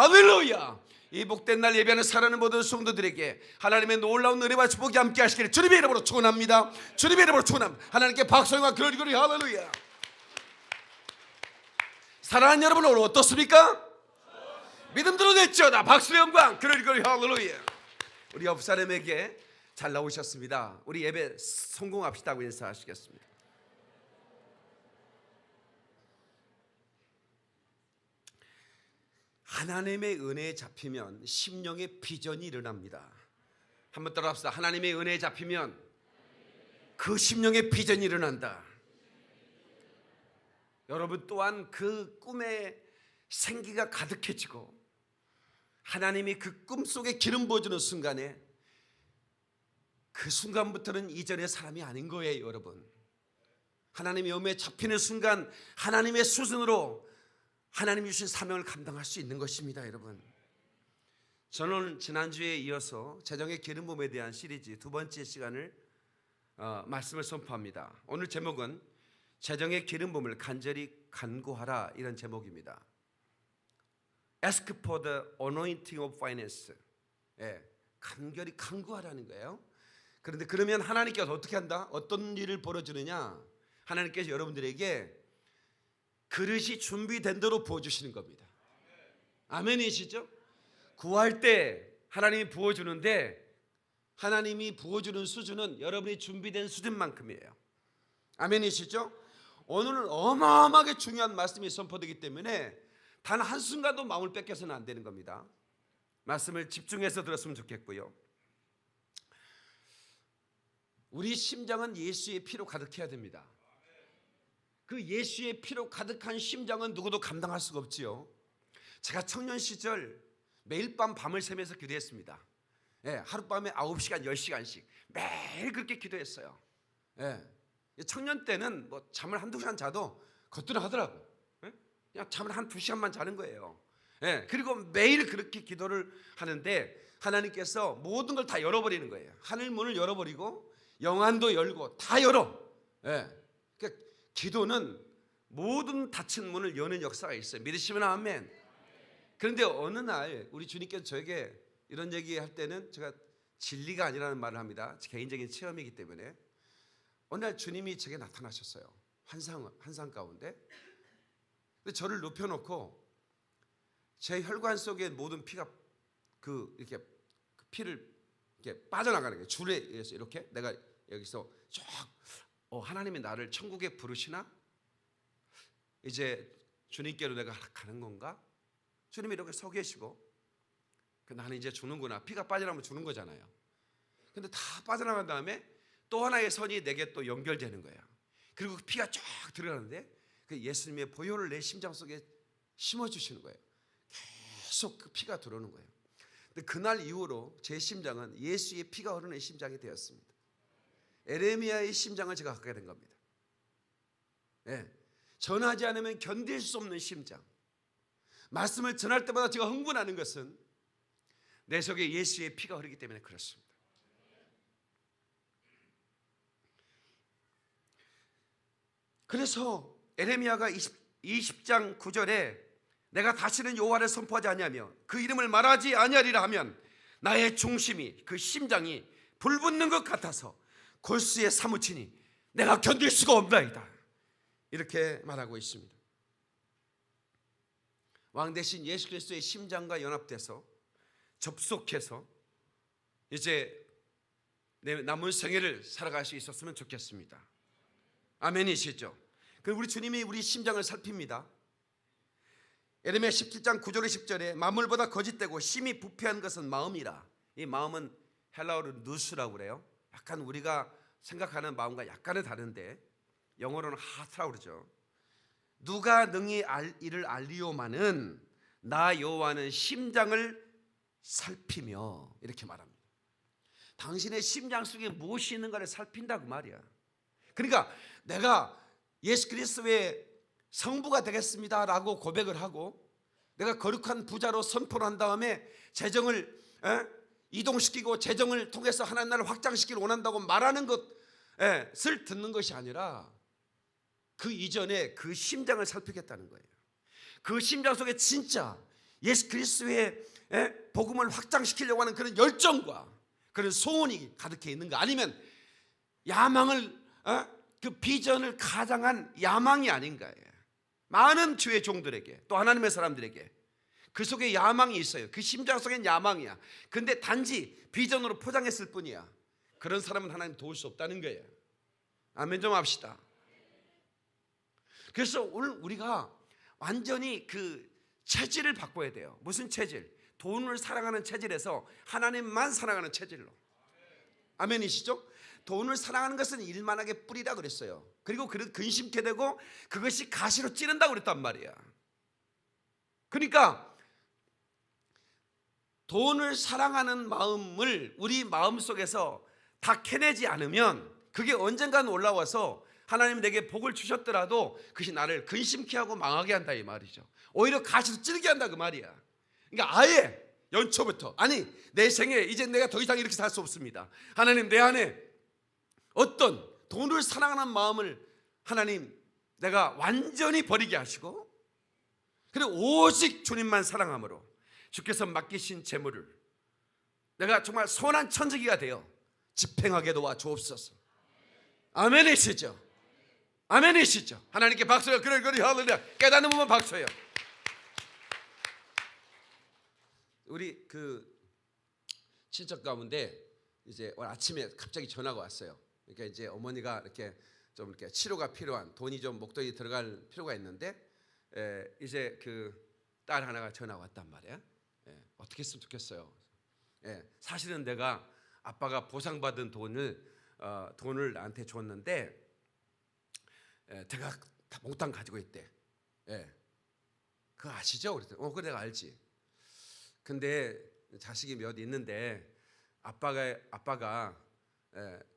할렐루야. 이 복된 날 예배하는 사랑하는 모든 성도들에게 하나님의 놀라운 은혜와 축복이 함께 하시기를 주님의 이름으로 축원합니다. 주님의 이름으로 축원합니다. 하나님께 박수와 glory 할렐루야. 사랑하는 여러분, 오늘 어떻습니까? 믿음대로 됐죠? 박수의 영광 glory 할렐루야. 우리 옆 사람에게 잘 나오셨습니다. 우리 예배 성공합시다고 인사하시겠습니다. 하나님의 은혜에 잡히면 심령의 비전이 일어납니다. 한번 따라합시다. 하나님의 은혜에 잡히면 그 심령의 비전이 일어난다. 여러분 또한 그 꿈에 생기가 가득해지고 하나님이 그 꿈속에 기름 부어주는 순간에 그 순간부터는 이전의 사람이 아닌 거예요. 여러분, 하나님의 은혜에 잡히는 순간 하나님의 수준으로 하나님이 주신 사명을 감당할 수 있는 것입니다. 여러분, 저는 지난주에 이어서 재정의 기름 부음에 대한 시리즈 두 번째 시간을 말씀을 선포합니다. 오늘 제목은 재정의 기름 부음을 간절히 간구하라, 이런 제목입니다. Ask for the anointing of finance. 간절히 간구하라는 거예요. 그런데 그러면 하나님께서 어떻게 한다? 어떤 일을 벌어주느냐? 하나님께서 여러분들에게 그릇이 준비된 대로 부어주시는 겁니다. 아멘이시죠? 구할 때 하나님이 부어주는데 하나님이 부어주는 수준은 여러분이 준비된 수준만큼이에요. 아멘이시죠? 오늘은 어마어마하게 중요한 말씀이 선포되기 때문에 단 한순간도 마음을 뺏겨서는 안 되는 겁니다. 말씀을 집중해서 들었으면 좋겠고요. 우리 심장은 예수의 피로 가득해야 됩니다. 그 예수의 피로 가득한 심장은 누구도 감당할 수가 없지요. 제가 청년 시절 매일 밤을 새면서 기도했습니다. 하룻밤에 9시간 10시간씩 매일 그렇게 기도했어요. 청년 때는 뭐 잠을 한두 시간 자도 거뜬하더라고. 그냥 잠을 한 2시간만 자는 거예요. 그리고 매일 그렇게 기도를 하는데 하나님께서 모든 걸 다 열어버리는 거예요. 하늘 문을 열어버리고 영안도 열고 다 열어. 기도는 모든 닫힌 문을 여는 역사가 있어요. 믿으시면 아멘. 그런데 어느 날 우리 주님께서 저에게 이런 얘기할 때는 제가 진리가 아니라는 말을 합니다. 개인적인 체험이기 때문에. 어느 날 주님이 제게 나타나셨어요. 환상 가운데. 근데 저를 눕혀놓고 제 혈관 속에 모든 피가 이렇게 피를 이렇게 빠져나가는 거예요. 줄에 의해서 이렇게 내가 여기서 쭉 하나님이 나를 천국에 부르시나? 이제 주님께로 내가 가는 건가? 주님이 이렇게 서 계시고 나는 이제 죽는구나. 피가 빠져나가면 죽는 거잖아요. 근데 다 빠져나간 다음에 또 하나의 선이 내게 또 연결되는 거예요. 그리고 피가 쫙 들어가는데 그 예수님의 보혈을 내 심장 속에 심어주시는 거예요. 계속 그 피가 들어오는 거예요. 근데 그날 이후로 제 심장은 예수의 피가 흐르는 심장이 되었습니다. 에레미야의 심장을 제가 갖게 된 겁니다. 전하지 않으면 견딜 수 없는 심장. 말씀을 전할 때마다 제가 흥분하는 것은 내 속에 예수의 피가 흐르기 때문에 그렇습니다. 그래서 에레미야가 20장 9절에 내가 다시는 여호와를 선포하지 아니하며 그 이름을 말하지 아니하리라 하면 나의 중심이 그 심장이 불붙는 것 같아서 골수에 사무치니 내가 견딜 수가 없나이다. 이렇게 말하고 있습니다. 왕 대신 예수 그리스도의 심장과 연합돼서 접속해서 이제 내 남은 생애를 살아갈 수 있었으면 좋겠습니다. 아멘이시죠? 그럼 우리 주님이 우리 심장을 살핍니다. 에레미야 17장 9절에 10절에 만물보다 거짓되고 심히 부패한 것은 마음이라. 이 마음은 헬라어로 누스라고 그래요. 약간 우리가 생각하는 마음과 약간은 다른데 영어로는 하트라고 그러죠. 누가 능히 이를 알리오마는 나 여호와는 심장을 살피며, 이렇게 말합니다. 당신의 심장 속에 무엇이 있는가를 살핀다고 말이야. 그러니까 내가 예수 그리스도의 성부가 되겠습니다 라고 고백을 하고 내가 거룩한 부자로 선포를 한 다음에 재정을 이동시키고 재정을 통해서 하나님 나라를 확장시키기를 원한다고 말하는 것을 듣는 것이 아니라 그 이전에 그 심장을 살피겠다는 거예요. 그 심장 속에 진짜 예수 그리스도의 복음을 확장시키려고 하는 그런 열정과 그런 소원이 가득해 있는가? 아니면 야망을 그 비전을 가장한 야망이 아닌가요? 많은 주의 종들에게 또 하나님의 사람들에게 그 속에 야망이 있어요. 그 심장 속엔 야망이야. 근데 단지 비전으로 포장했을 뿐이야. 그런 사람은 하나님 도울 수 없다는 거예요. 아멘 좀 합시다. 그래서 오늘 우리가 완전히 그 체질을 바꿔야 돼요. 무슨 체질? 돈을 사랑하는 체질에서 하나님만 사랑하는 체질로. 아멘이시죠? 돈을 사랑하는 것은 일만하게 뿌리라 그랬어요. 그리고 근심케 되고 그것이 가시로 찌른다고 그랬단 말이야. 그러니까 돈을 사랑하는 마음을 우리 마음속에서 다 캐내지 않으면 그게 언젠가는 올라와서 하나님 내게 복을 주셨더라도 그것이 나를 근심케 하고 망하게 한다 이 말이죠. 오히려 가시로 찌르게 한다 그 말이야. 그러니까 아예 연초부터 아니 내 생에 이제 내가 더 이상 이렇게 살 수 없습니다. 하나님 내 안에 어떤 돈을 사랑하는 마음을 하나님 내가 완전히 버리게 하시고 그리고 오직 주님만 사랑함으로 주께서 맡기신 재물을 내가 정말 선한 천지기가 되어 집행하게 도와주옵소서. 아멘이시죠? 아멘이시죠? 하나님께 박수요. 그래 할렐루야. 깨닫는 분만 박수요. 우리 그 친척 가운데 이제 오늘 아침에 갑자기 전화가 왔어요. 그러니까 이제 어머니가 이렇게 좀 이렇게 치료가 필요한 돈이 좀 목돈이 들어갈 필요가 있는데 이제 그 딸 하나가 전화 왔단 말이야. 어떻게 했으면 좋겠어요. 사실은 내가 아빠가 보상받은 돈을 나한테 줬는데 내가 다 몽땅 가지고 있대. 그거 아시죠? 그랬더니 그래 내가 알지. 근데 자식이 몇 있는데 아빠가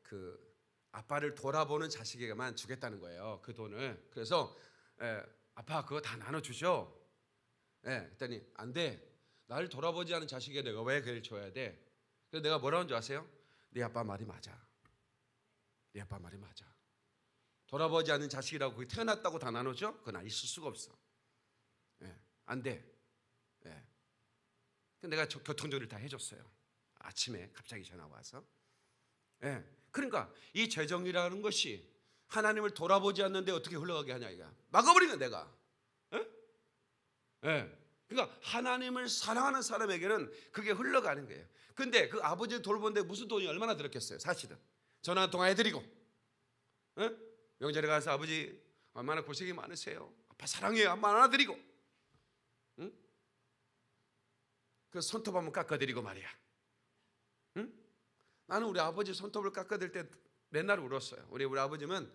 그 아빠를 돌아보는 자식에게만 주겠다는 거예요. 그 돈을. 그래서 아빠 그거 다 나눠주죠. 그랬더니 안 돼. 나를 돌아보지 않은 자식에게 내가 왜 그걸 줘야 돼? 그래서 내가 뭐라는 줄 아세요? 네 아빠 말이 맞아. 네 아빠 말이 맞아. 돌아보지 않는 자식이라고 거기 태어났다고 다 나눠줘? 그건 있을 수가 없어. 안 돼. 내가 교통조리를 다 해줬어요. 아침에 갑자기 전화 와서. 그러니까 이 재정이라는 것이 하나님을 돌아보지 않는데 어떻게 흘러가게 하냐 이거. 막아버리는 내가. 그러니까 하나님을 사랑하는 사람에게는 그게 흘러가는 거예요. 근데 그 아버지를 돌보는데 무슨 돈이 얼마나 들었겠어요. 사실은 전화 통화해드리고 명절에 가서 아버지 얼마나 고생이 많으세요. 아빠 사랑해요 한번 안아드리고 그 손톱 한번 깎아드리고 말이야. 나는 우리 아버지 손톱을 깎아드릴 때 맨날 울었어요. 우리 아버지는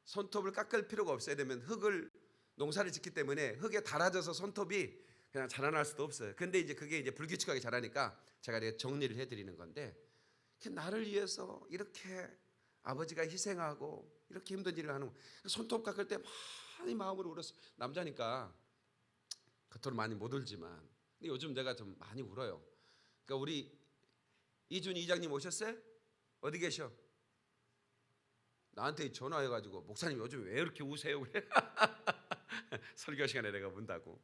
손톱을 깎을 필요가 없어야 되면 흙을 농사를 짓기 때문에 흙에 달아져서 손톱이 그냥 자라날 수도 없어요. 근데 이제 그게 이제 불규칙하게 자라니까 제가 이렇게 정리를 해드리는 건데 나를 위해서 이렇게 아버지가 희생하고 이렇게 힘든 일을 하는 손톱 깎을 때 많이 마음으로 울었어요. 남자니까 겉으로 많이 못 울지만 근데 요즘 내가 좀 많이 울어요. 그러니까 우리 이준 이장님 오셨어요? 어디 계셔? 나한테 전화해가지고 목사님 요즘 왜 이렇게 우세요? 그래. 설교 시간에 내가 운다고.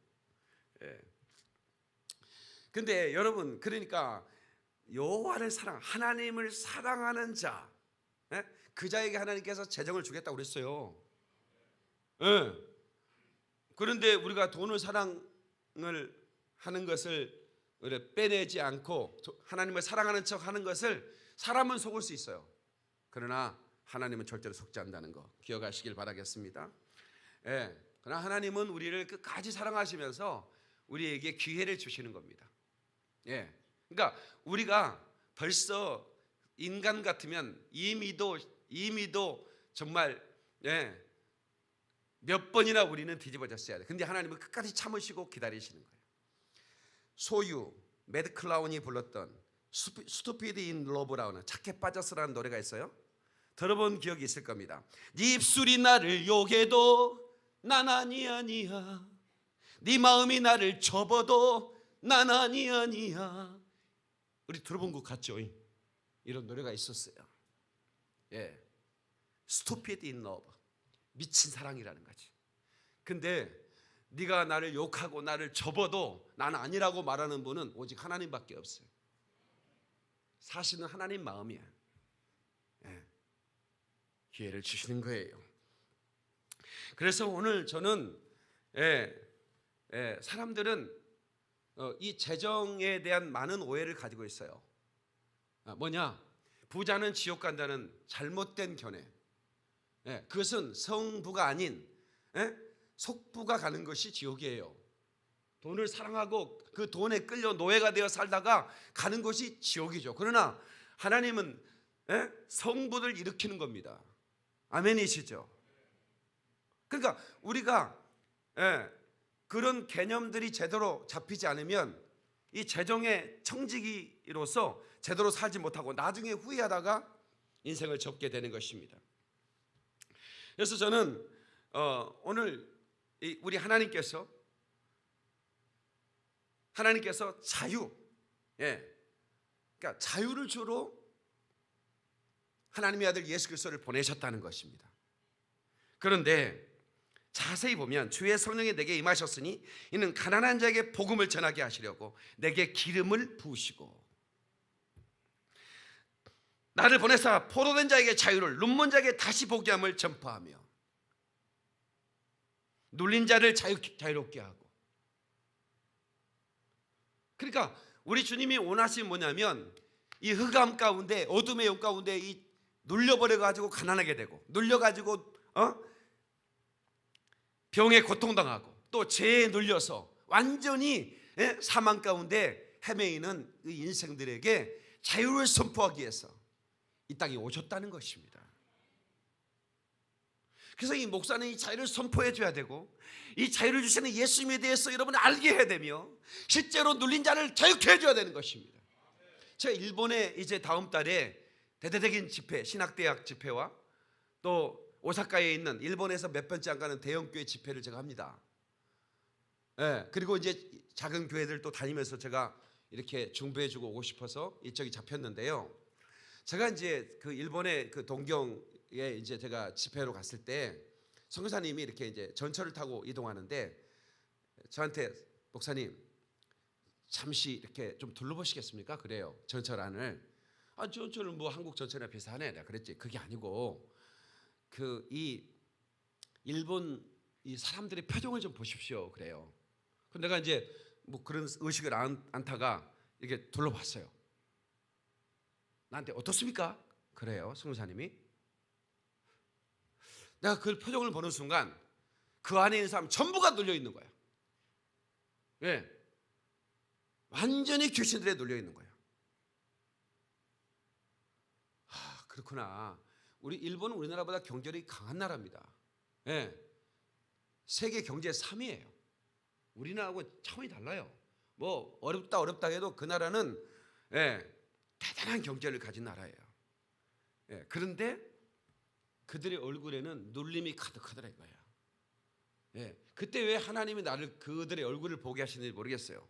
근데 여러분 그러니까 여호와를 하나님을 사랑하는 자, 그 자에게 하나님께서 재정을 주겠다고 그랬어요. 그런데 우리가 돈을 사랑을 하는 것을 빼내지 않고 하나님을 사랑하는 척 하는 것을 사람은 속을 수 있어요. 그러나 하나님은 절대로 속지 않는다는 거 기억하시길 바라겠습니다. 그러나 하나님은 우리를 끝까지 사랑하시면서 우리에게 기회를 주시는 겁니다. 그러니까 우리가 벌써 인간 같으면 이미도 정말 몇 번이나 우리는 뒤집어졌어야 돼. 근데 하나님은 끝까지 참으시고 기다리시는 거예요. 소유 매드 클라운이 불렀던 Stupid in Love라는 착해 빠졌어라는 노래가 있어요. 들어본 기억이 있을 겁니다. 네 입술이 나를 욕해도 난 아니야. 네 마음이 나를 접어도 난 아니야. 우리 들어본 것 같죠? 이런 노래가 있었어요. Stupid in love, 미친 사랑이라는 거지. 근데 네가 나를 욕하고 나를 접어도 나는 아니라고 말하는 분은 오직 하나님밖에 없어요. 사실은 하나님 마음이야. 기회를 주시는 거예요. 그래서 오늘 저는 사람들은 이 재정에 대한 많은 오해를 가지고 있어요. 뭐냐? 부자는 지옥 간다는 잘못된 견해. 그것은 성부가 아닌 속부가 가는 것이 지옥이에요. 돈을 사랑하고 그 돈에 끌려 노예가 되어 살다가 가는 것이 지옥이죠. 그러나 하나님은 성부를 일으키는 겁니다. 아멘이시죠? 그러니까 우리가 그런 개념들이 제대로 잡히지 않으면 이 재정의 청지기로서 제대로 살지 못하고 나중에 후회하다가 인생을 접게 되는 것입니다. 그래서 저는 오늘 우리 하나님께서 자유, 그러니까 자유를 주러 하나님의 아들 예수 그리스도를 보내셨다는 것입니다. 그런데 자세히 보면 주의 성령이 내게 임하셨으니 이는 가난한 자에게 복음을 전하게 하시려고 내게 기름을 부으시고 나를 보내사 포로된 자에게 자유를 눈먼 자에게 다시 보게 함을 전파하며 눌린 자를 자유롭게 하고. 그러니까 우리 주님이 원하신 뭐냐면 이 흑암 가운데 어둠의 영 가운데 이 눌려버려가지고 가난하게 되고 눌려가지고 병에 고통당하고 또 죄에 눌려서 완전히 사망 가운데 헤매이는 이 인생들에게 자유를 선포하기 위해서 이 땅에 오셨다는 것입니다. 그래서 이 목사는 이 자유를 선포해 줘야 되고 이 자유를 주시는 예수님에 대해서 여러분이 알게 해야 되며 실제로 눌린 자를 자유케 해줘야 되는 것입니다. 제가 일본에 이제 다음 달에 대대적인 집회, 신학대학 집회와 또 오사카에 있는 일본에서 몇 번째 안 가는 대형 교회 집회를 제가 합니다. 그리고 이제 작은 교회들 또 다니면서 제가 이렇게 중보해주고 오고 싶어서 일정이 잡혔는데요. 제가 이제 그 일본의 그 동경에 이제 제가 집회로 갔을 때 선교사님이 이렇게 이제 전철을 타고 이동하는데 저한테 목사님 잠시 이렇게 좀 둘러보시겠습니까? 그래요. 전철 안을. 전철은 뭐 한국 전철이나 비슷하네. 내가 그랬지. 그게 아니고 이 일본 이 사람들의 표정을 좀 보십시오. 그래요. 근데 내가 이제 뭐 그런 의식을 않다가 이렇게 둘러봤어요. 나한테 어떻습니까? 그래요. 선교사님이. 내가 그 표정을 보는 순간 그 안에 있는 사람 전부가 눌려 있는 거야. 왜? 완전히 귀신들에 눌려 있는 거야. 그렇구나. 우리 일본은 우리나라보다 경제력이 강한 나라입니다. 세계 경제 3위예요. 우리나라하고 차원이 달라요. 뭐 어렵다 해도 그 나라는 대단한 경제를 가진 나라예요. 그런데 그들의 얼굴에는 눌림이 가득하더라 이거야. 그때 왜 하나님이 나를 그들의 얼굴을 보게 하시는지 모르겠어요.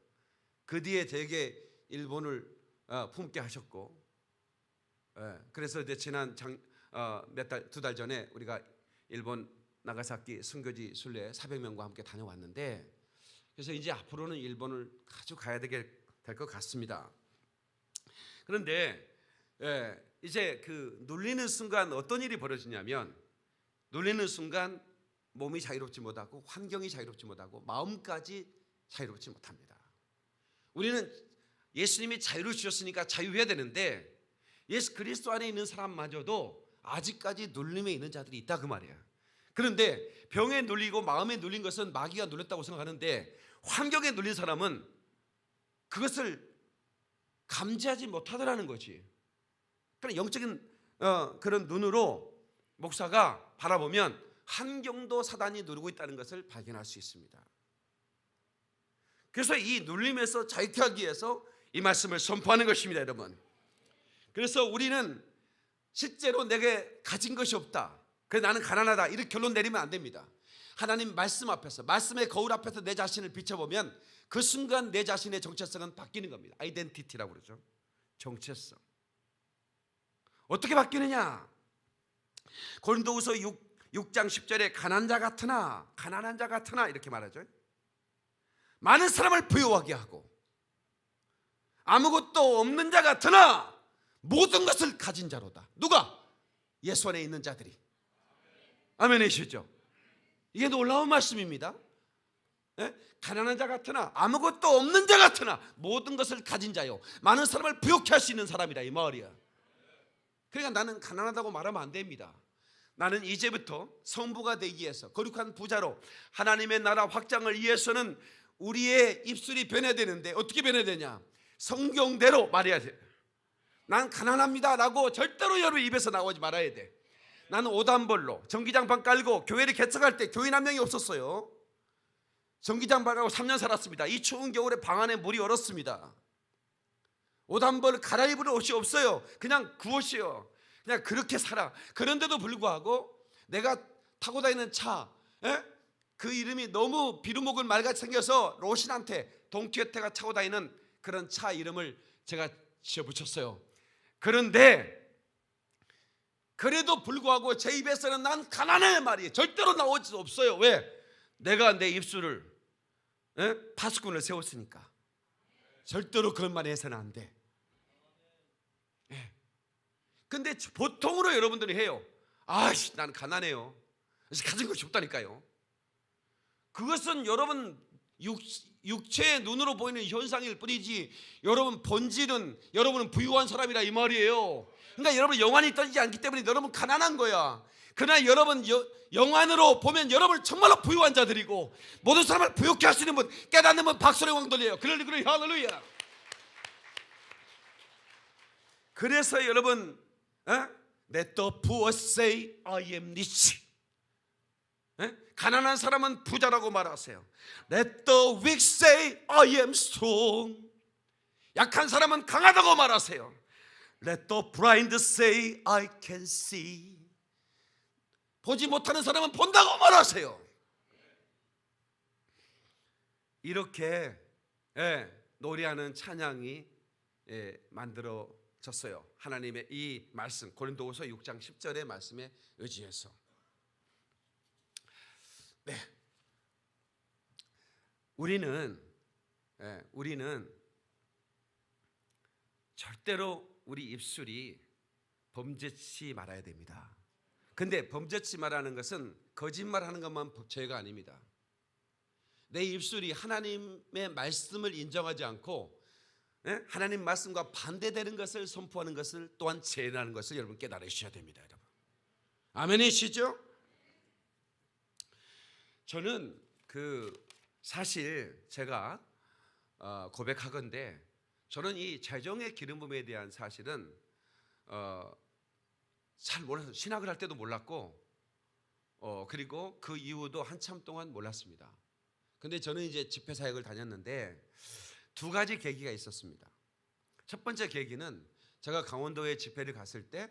그 뒤에 되게 일본을 품게 하셨고, 그래서 이제 지난 두 달 전에 우리가 일본 나가사키 순교지 순례 400명과 함께 다녀왔는데, 그래서 이제 앞으로는 일본을 자주 가야 될 것 같습니다. 그런데 이제 그 눌리는 순간 어떤 일이 벌어지냐면, 눌리는 순간 몸이 자유롭지 못하고 환경이 자유롭지 못하고 마음까지 자유롭지 못합니다. 우리는 예수님이 자유를 주셨으니까 자유해야 되는데 예수 그리스도 안에 있는 사람마저도 아직까지 눌림에 있는 자들이 있다 그 말이야. 그런데 병에 눌리고 마음에 눌린 것은 마귀가 눌렸다고 생각하는데 환경에 눌린 사람은 그것을 감지하지 못하더라는 거지. 그러니까 영적인 그런 눈으로 목사가 바라보면 환경도 사단이 누르고 있다는 것을 발견할 수 있습니다. 그래서 이 눌림에서 자유케 하기 위해서 이 말씀을 선포하는 것입니다, 여러분. 그래서 우리는 실제로 내게 가진 것이 없다, 그래서 나는 가난하다, 이렇게 결론 내리면 안 됩니다. 하나님 말씀 앞에서, 말씀의 거울 앞에서 내 자신을 비춰보면 그 순간 내 자신의 정체성은 바뀌는 겁니다. 아이덴티티라고 그러죠. 정체성. 어떻게 바뀌느냐? 고린도후서 6장 10절에 가난한 자 같으나 이렇게 말하죠. 많은 사람을 부유하게 하고 아무것도 없는 자 같으나 모든 것을 가진 자로다. 누가? 예수 안에 있는 자들이. 아멘이시죠? 이게 놀라운 말씀입니다. 예? 가난한 자 같으나 아무것도 없는 자 같으나 모든 것을 가진 자요, 많은 사람을 부욕케 할 수 있는 사람이다, 이 말이야. 그러니까 나는 가난하다고 말하면 안 됩니다. 나는 이제부터 성부가 되기 위해서, 거룩한 부자로 하나님의 나라 확장을 위해서는 우리의 입술이 변해야 되는데 어떻게 변해야 되냐? 성경대로 말해야 돼. 난 가난합니다 라고 절대로 여러분 입에서 나오지 말아야 돼. 나는 오단벌로 전기장판 깔고 교회를 개척할 때 교인 한 명이 없었어요. 전기장판하고 3년 살았습니다. 이 추운 겨울에 방 안에 물이 얼었습니다. 오단벌 갈아입을 옷이 없어요. 그냥 그 옷이요. 그냥 그렇게 살아. 그런데도 불구하고 내가 타고 다니는 차, 그 이름이 너무 비루목을 말같이 생겨서 로신한테 동티어테가 타고 다니는 그런 차 이름을 제가 지어붙였어요. 그런데 그래도 불구하고 제 입에서는 난 가난해 말이 절대로 나올 수 없어요. 왜? 내가 내 입술을 파수꾼을 세웠으니까. 절대로 그런 말 해서는 안 돼. 근데 보통으로 여러분들이 해요. 아씨, 나는 가난해요. 가진 것이 없다니까요. 그것은 여러분 육체의 눈으로 보이는 현상일 뿐이지, 여러분 본질은 여러분은 부유한 사람이라 이 말이에요. 그러니까 여러분 영안이 떠지지 않기 때문에 여러분 가난한 거야. 그러나 여러분 영안으로 보면 여러분 정말로 부유한 자들이고, 모든 사람을 부욕케 할 수 있는 분, 깨닫는 분 박수를 왕 돌려요. 그래 할렐루야. 그래서 여러분, Let the poor say I am rich. 가난한 사람은 부자라고 말하세요. Let the weak say I am strong. 약한 사람은 강하다고 말하세요. Let the blind say I can see. 보지 못하는 사람은 본다고 말하세요. 이렇게 노래하는 찬양이 만들어졌어요. 하나님의 이 말씀, 고린도후서 6장 10절의 말씀에 의지해서. 우리는 절대로 우리 입술이 범죄치 말아야 됩니다. 근데 범죄치 말하는 것은 거짓말하는 것만 죄가 아닙니다. 내 입술이 하나님의 말씀을 인정하지 않고 하나님 말씀과 반대되는 것을 선포하는 것을 또한 죄라는 것을 여러분 깨달으셔야 됩니다. 여러분, 아멘이시죠? 저는 사실 제가 고백하건대 저는 이 재정의 기름 부음에 대한 사실은 잘 몰라서 신학을 할 때도 몰랐고 그리고 그 이후도 한참 동안 몰랐습니다. 근데 저는 이제 집회 사역을 다녔는데 두 가지 계기가 있었습니다. 첫 번째 계기는 제가 강원도에 집회를 갔을 때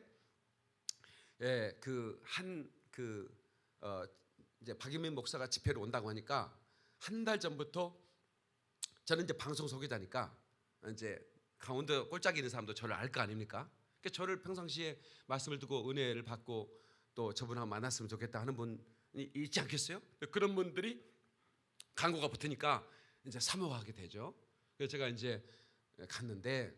이제 박인민 목사가 집회를 온다고 하니까 한 달 전부터 저는 이제 방송 소개자니까 이제 강원도 꼴짝이 있는 사람도 저를 알 거 아닙니까? 그러니까 저를 평상시에 말씀을 듣고 은혜를 받고 또 저분하고 만났으면 좋겠다 하는 분이 있지 않겠어요? 그런 분들이 광고가 붙으니까 이제 사모하게 되죠. 그래서 제가 이제 갔는데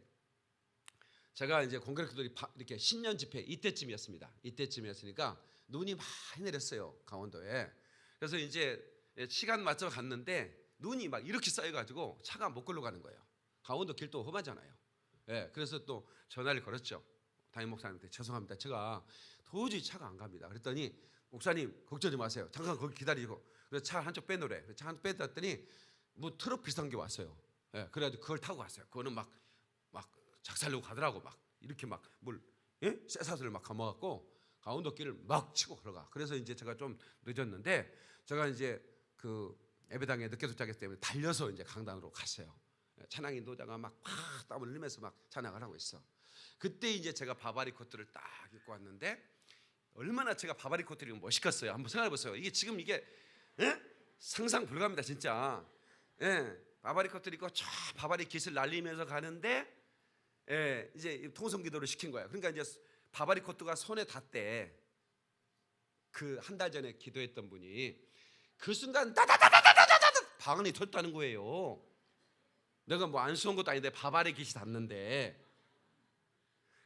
제가 이제 공교롭게도 이렇게 신년 집회 이때쯤이었으니까 눈이 많이 내렸어요, 강원도에. 그래서 이제 시간 맞춰 갔는데 눈이 막 이렇게 쌓여가지고 차가 못 걸러가는 거예요. 강원도 길도 험하잖아요. 그래서 또 전화를 걸었죠. 담임 목사님한테 죄송합니다, 제가 도저히 차가 안 갑니다. 그랬더니 목사님 걱정하지 마세요, 잠깐 거기 기다리고. 그래서 차 한쪽 빼놓으래. 차 한쪽 빼놨더니 뭐 트럭 비슷한 게 왔어요. 그래가지고 그걸 타고 갔어요. 그거는 막 작살내고 가더라고. 막 이렇게 막 물 쇠사슬을 막 감아갖고 강원도 길을 막 치고 걸어가. 그래서 이제 제가 좀 늦었는데 제가 이제 그 예배당에 늦게 도착했기 때문에 달려서 이제 강단으로 갔어요. 찬양 인도자가 막 땀을 흘리면서 막 찬양을 하고 있어. 그때 이제 제가 바바리 코트를 딱 입고 왔는데 얼마나 제가 바바리 코트를 입으면 멋있겠어요. 한번 생각해 보세요. 이게 지금 이게 상상 불가합니다, 진짜. 바바리 코트를 입고 저 바바리 깃을 날리면서 가는데 이제 통성기도를 시킨 거예요. 그러니까 이제 바바리 코트가 손에 닿대. 그 한 달 전에 기도했던 분이 그 순간 다다다다다다다 방언이 터졌다는 거예요. 내가 뭐 안 쏘은 것도 아닌데 밥 아래 깃이 닿는데.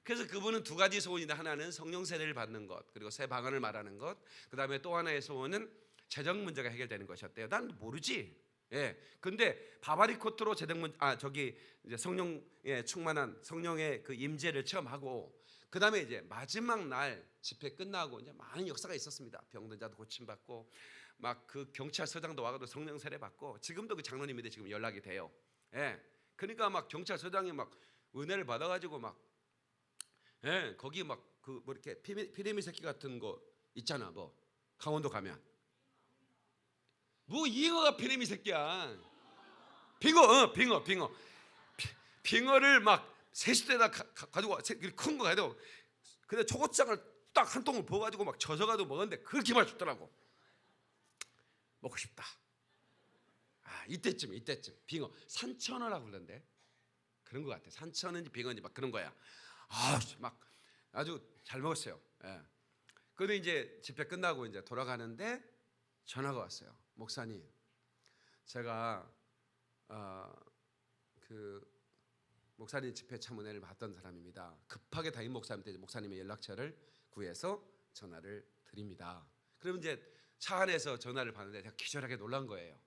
그래서 그분은 두 가지 소원인데, 하나는 성령 세례를 받는 것, 그리고 새 방언을 말하는 것, 그 다음에 또 하나의 소원은 재정 문제가 해결되는 것이었대요. 난 모르지. 예. 근데 바바리 코트로 이제 성령에 충만한 성령의 그 임재를 체험하고, 그 다음에 이제 마지막 날 집회 끝나고 이제 많은 역사가 있었습니다. 병든 자도 고침 받고, 막 그 경찰서장도 와가지고 성령 세례 받고, 지금도 그 장로님인데 지금 연락이 돼요. 예. 그러니까 막 경찰서장이 막 은혜를 받아가지고 막, 예, 거기 막 그 뭐 이렇게 피레미 새끼 같은 거 있잖아. 뭐 강원도 가면 뭐 잉어가 피레미 새끼야. 빙어, 빙어를 막 30대에다 가지고 큰 거 가지고, 근데 초고추장을 딱 한 통을 부어가지고 막 젖어가지고 먹었는데 그렇게 맛있더라고. 먹고 싶다. 아, 이때쯤 빙어 산천어라고 그러는데 그런 것 같아. 산천어인지 빙어인지 막 그런 거야. 아, 막 아주 잘 먹었어요. 예. 근데 이제 집회 끝나고 이제 돌아가는데 전화가 왔어요. 목사님, 제가 그 목사님 집회 참 은혜를 받던 사람입니다. 급하게 담임 목사님한테 목사님의 연락처를 구해서 전화를 드립니다. 그러면 이제 차 안에서 전화를 받는데 제가 기절하게 놀란 거예요.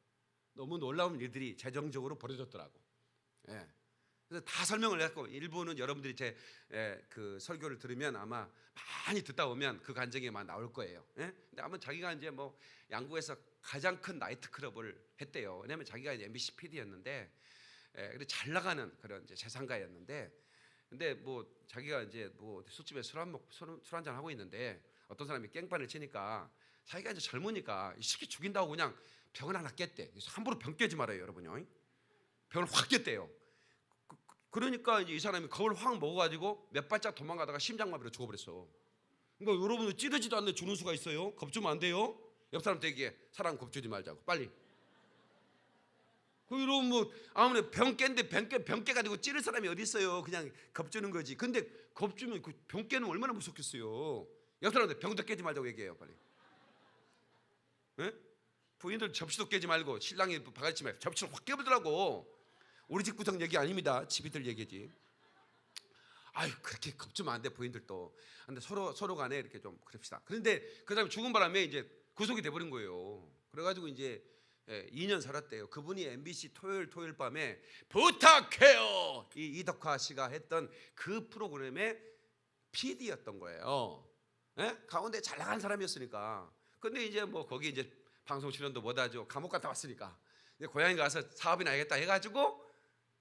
너무 놀라운 일들이 재정적으로 벌어졌더라고. 예. 그래서 다 설명을 했고, 일부는 여러분들이 제 그 설교를 들으면 아마 많이 듣다 보면 그 간증이 막 나올 거예요. 예? 근데 아마 자기가 이제 뭐 양구에서 가장 큰 나이트 클럽을 했대요. 왜냐하면 자기가 이제 MBC PD였는데, 근데 잘 나가는 그런 이제 재상가였는데, 근데 뭐 자기가 이제 뭐 술집에 술 한잔 하고 있는데 어떤 사람이 깽판을 치니까 자기가 이제 젊으니까 이 새끼 죽인다고 그냥 병을 하나 깼대. 함부로 병 깨지 말아요, 여러분요. 병을 확 깼대요. 그러니까 이제 이 사람이 겁을 확 먹어가지고 몇 발짝 도망가다가 심장마비로 죽어버렸어. 그러니까 여러분은 찌르지도 않는데 죽는 수가 있어요? 겁주면 안 돼요? 옆 사람 대기에 사람 겁주지 말자고 빨리. 그럼 뭐 아무래도 병 깬데 병 깨가지고 찌를 사람이 어디 있어요? 그냥 겁주는 거지. 근데 겁주면 그 병 깨는 얼마나 무섭겠어요? 옆 사람한테 병도 깨지 말자고 얘기해요, 빨리. 예? 부인들 접시도 깨지 말고, 신랑이 바가지 말고 접시를 확 깨버리더라고. 우리 집 구성 얘기 아닙니다. 집이들 얘기지. 아유, 그렇게 겁주면 안 돼, 부인들도. 근데 서로 간에 이렇게 좀 그럽시다. 그런데 그 사람이 죽은 바람에 이제 구속이 돼버린 거예요. 그래가지고 이제 2년 살았대요. 그분이 MBC 토요일 밤에 부탁해요, 이덕화 씨가 했던 그 프로그램의 PD였던 거예요. 예? 가운데 잘 나간 사람이었으니까. 근데 이제 뭐 거기 이제 방송 출연도 못하죠. 감옥 갔다 왔으니까. 이제 고향에 가서 사업이나 해야겠다 해가지고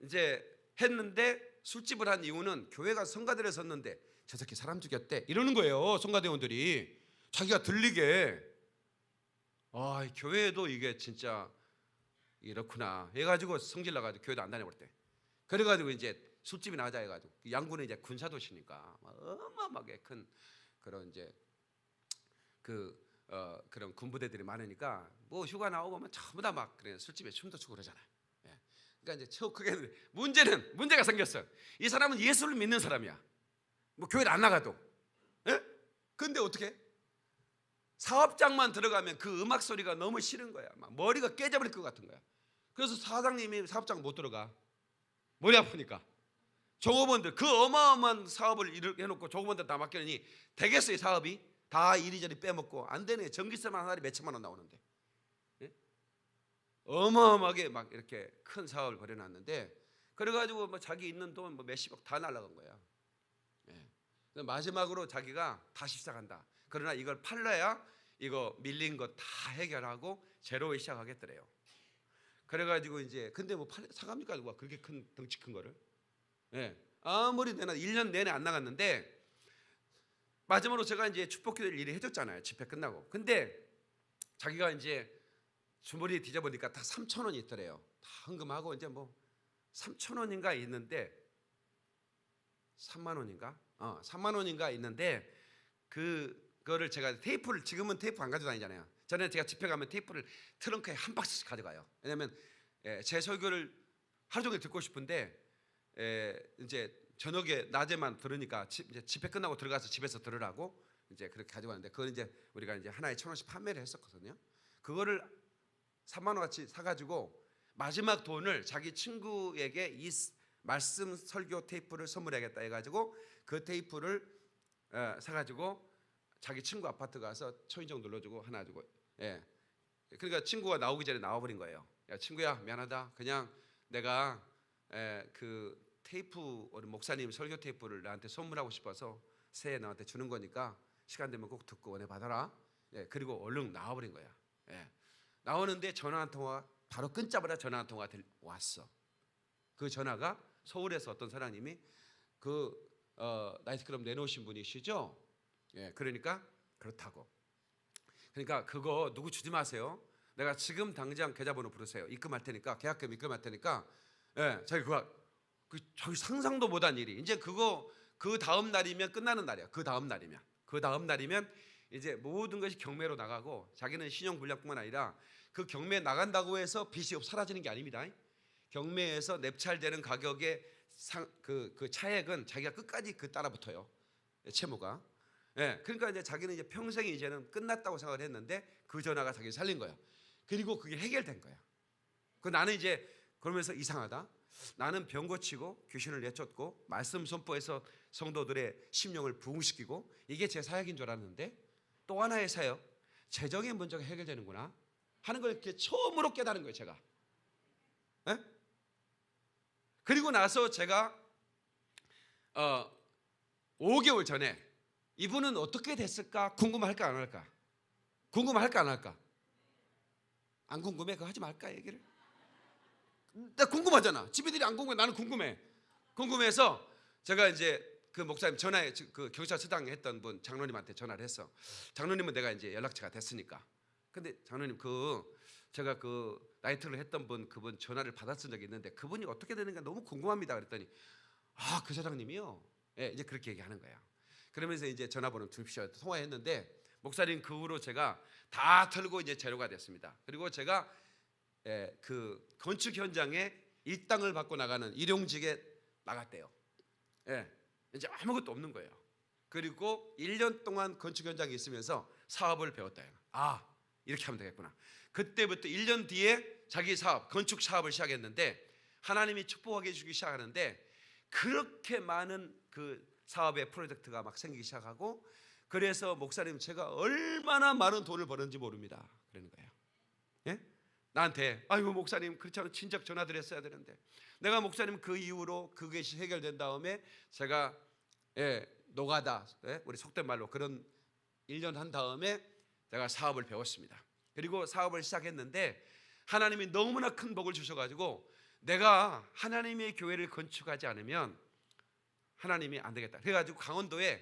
이제 했는데, 술집을 한 이유는 교회가 성가대를 섰는데 저 새끼 사람 죽였대 이러는 거예요. 성가대원들이 자기가 들리게. 아, 교회도 이게 진짜 이렇구나 해가지고 성질 나가지고 교회도 안 다녀버렸대. 그래가지고 이제 술집이 나가자 해가지고, 양구는 이제 군사도시니까 어마어마하게 큰 그런 이제 그런 군부대들이 많으니까 뭐 휴가 나오고 뭐 전부 다 막 그래 술집에 춤도 추고 그러잖아요. 예. 그러니까 이제 최고 크게 문제가 생겼어요. 이 사람은 예수를 믿는 사람이야. 뭐 교회를 안 나가도. 예? 근데 어떻게? 사업장만 들어가면 그 음악 소리가 너무 싫은 거야. 막 머리가 깨져버릴 것 같은 거야. 그래서 사장님이 사업장 못 들어가. 머리 아프니까. 종업원들 그 어마어마한 사업을 해놓고 종업원들 다 맡기느니 되겠어요, 사업이? 다 이리저리 빼먹고 안 되네. 전기세만 하나에 몇 천만 원 나오는데. 예? 어마어마하게 막 이렇게 큰 사업을 벌여놨는데, 그래가지고 뭐 자기 있는 돈 뭐 몇십억 다 날라간 거야. 예. 마지막으로 자기가 다시 시작한다. 그러나 이걸 팔려야 이거 밀린 거 다 해결하고 제로에 시작하겠더래요. 그래가지고 이제 근데 뭐 사갑니까 누가 그렇게 큰 덩치 큰 거를? 예. 아무리 내나 1년 내내 안 나갔는데, 마지막으로 제가 이제 축복기도를 일을 해줬잖아요. 집회 끝나고. 근데 자기가 이제 주머니에 뒤져보니까 다 3,000원이 있더래요. 다 헌금하고 이제 뭐 3,000원인가 있는데 3만 원인가? 3만 원인가 있는데, 그거를 제가 테이프를, 지금은 테이프 안 가지고 다니잖아요. 전에 제가 집회 가면 테이프를 트렁크에 한 박스씩 가져가요. 왜냐면 제 설교를 하루 종일 듣고 싶은데 이제 저녁에 낮에만 들으니까 이제 집회 끝나고 들어가서 집에서 들으라고 이제 그렇게 가져가는데, 그건 이제 우리가 이제 하나에 1,000원씩 판매를 했었거든요. 그거를 3만 원어치 사가지고 마지막 돈을 자기 친구에게 이 말씀 설교 테이프를 선물해야겠다 해가지고 그 테이프를 사가지고 자기 친구 아파트 가서 초인종 눌러주고 하나 주고, 그러니까 친구가 나오기 전에 나와버린 거예요. 야, 친구야, 미안하다. 그냥 내가 그 테이프, 우리 목사님 설교 테이프를 나한테 선물하고 싶어서 새해 너한테 주는 거니까 시간 되면 꼭 듣고 은혜 받아라. 그리고 얼른 나와버린 거야. 나오는데 전화 한 통화, 바로 끊자마자 전화 한 통화 왔어. 그 전화가 서울에서 어떤 사장님이 나이트클럽 내놓으신 분이시죠. 그러니까 그렇다고. 그러니까 그거 누구 주지 마세요. 내가 지금 당장 계좌번호 부르세요. 입금할 테니까, 계약금 입금할 테니까. 자기 자기 상상도 못한 일이. 이제 그거 그 다음 날이면 끝나는 날이야. 그 다음 날이면 이제 모든 것이 경매로 나가고, 자기는 신용불량뿐만 아니라 그 경매 나간다고 해서 빚이 사라지는 게 아닙니다. 경매에서 납찰되는 가격의 그 차액은 자기가 끝까지 따라붙어요. 채무가. 그러니까 이제 자기는 이제 평생 이제는 끝났다고 생각을 했는데 그 전화가 자기 살린 거야. 그리고 그게 해결된 거야. 나는 이제 그러면서 이상하다. 나는 병 고치고 귀신을 내쫓고 말씀 선포해서 성도들의 심령을 부흥시키고 이게 제 사역인 줄 알았는데, 또 하나의 사역, 재정의 문제가 해결되는구나 하는 걸 이렇게 처음으로 깨달은 거예요, 제가. 그리고 나서 제가 5개월 전에 이분은 어떻게 됐을까 궁금할까 안 할까? 궁금할까 안 할까? 안 궁금해? 그거 하지 말까 얘기를? 나 궁금하잖아. 집애들이 안 궁금해. 나는 궁금해. 궁금해서 제가 이제 그 목사님 전화에 그 경찰서장에 했던 분 장로님한테 전화를 했어. 장로님은 내가 이제 연락처가 됐으니까. 근데 장로님 제가 그 나이트를 했던 그분 전화를 받았은 적이 있는데 그분이 어떻게 되는가 너무 궁금합니다. 그랬더니 그 사장님이요. 이제 그렇게 얘기하는 거야. 그러면서 이제 전화번호 주십시오. 통화했는데 목사님 그 후로 제가 다 털고 이제 제로가 됐습니다. 그리고 제가 그 건축 현장에 일당을 받고 나가는 일용직에 나갔대요. 이제 아무것도 없는 거예요. 그리고 1년 동안 건축 현장에 있으면서 사업을 배웠다. 이렇게 하면 되겠구나. 그때부터 1년 뒤에 자기 사업, 건축 사업을 시작했는데 하나님이 축복하게 해주기 시작하는데 그렇게 많은 그 사업의 프로젝트가 막 생기기 시작하고, 그래서 목사님 제가 얼마나 많은 돈을 버는지 모릅니다. 그러는 거예요. 나한테 아이고 목사님 그렇지 않으면 친척 전화 드렸어야 되는데, 내가 목사님 그 이후로 그것이 해결된 다음에 제가 노가다, 우리 속된 말로 그런 1년 한 다음에 제가 사업을 배웠습니다. 그리고 사업을 시작했는데 하나님이 너무나 큰 복을 주셔가지고 내가 하나님의 교회를 건축하지 않으면 하나님이 안 되겠다. 그래가지고 강원도에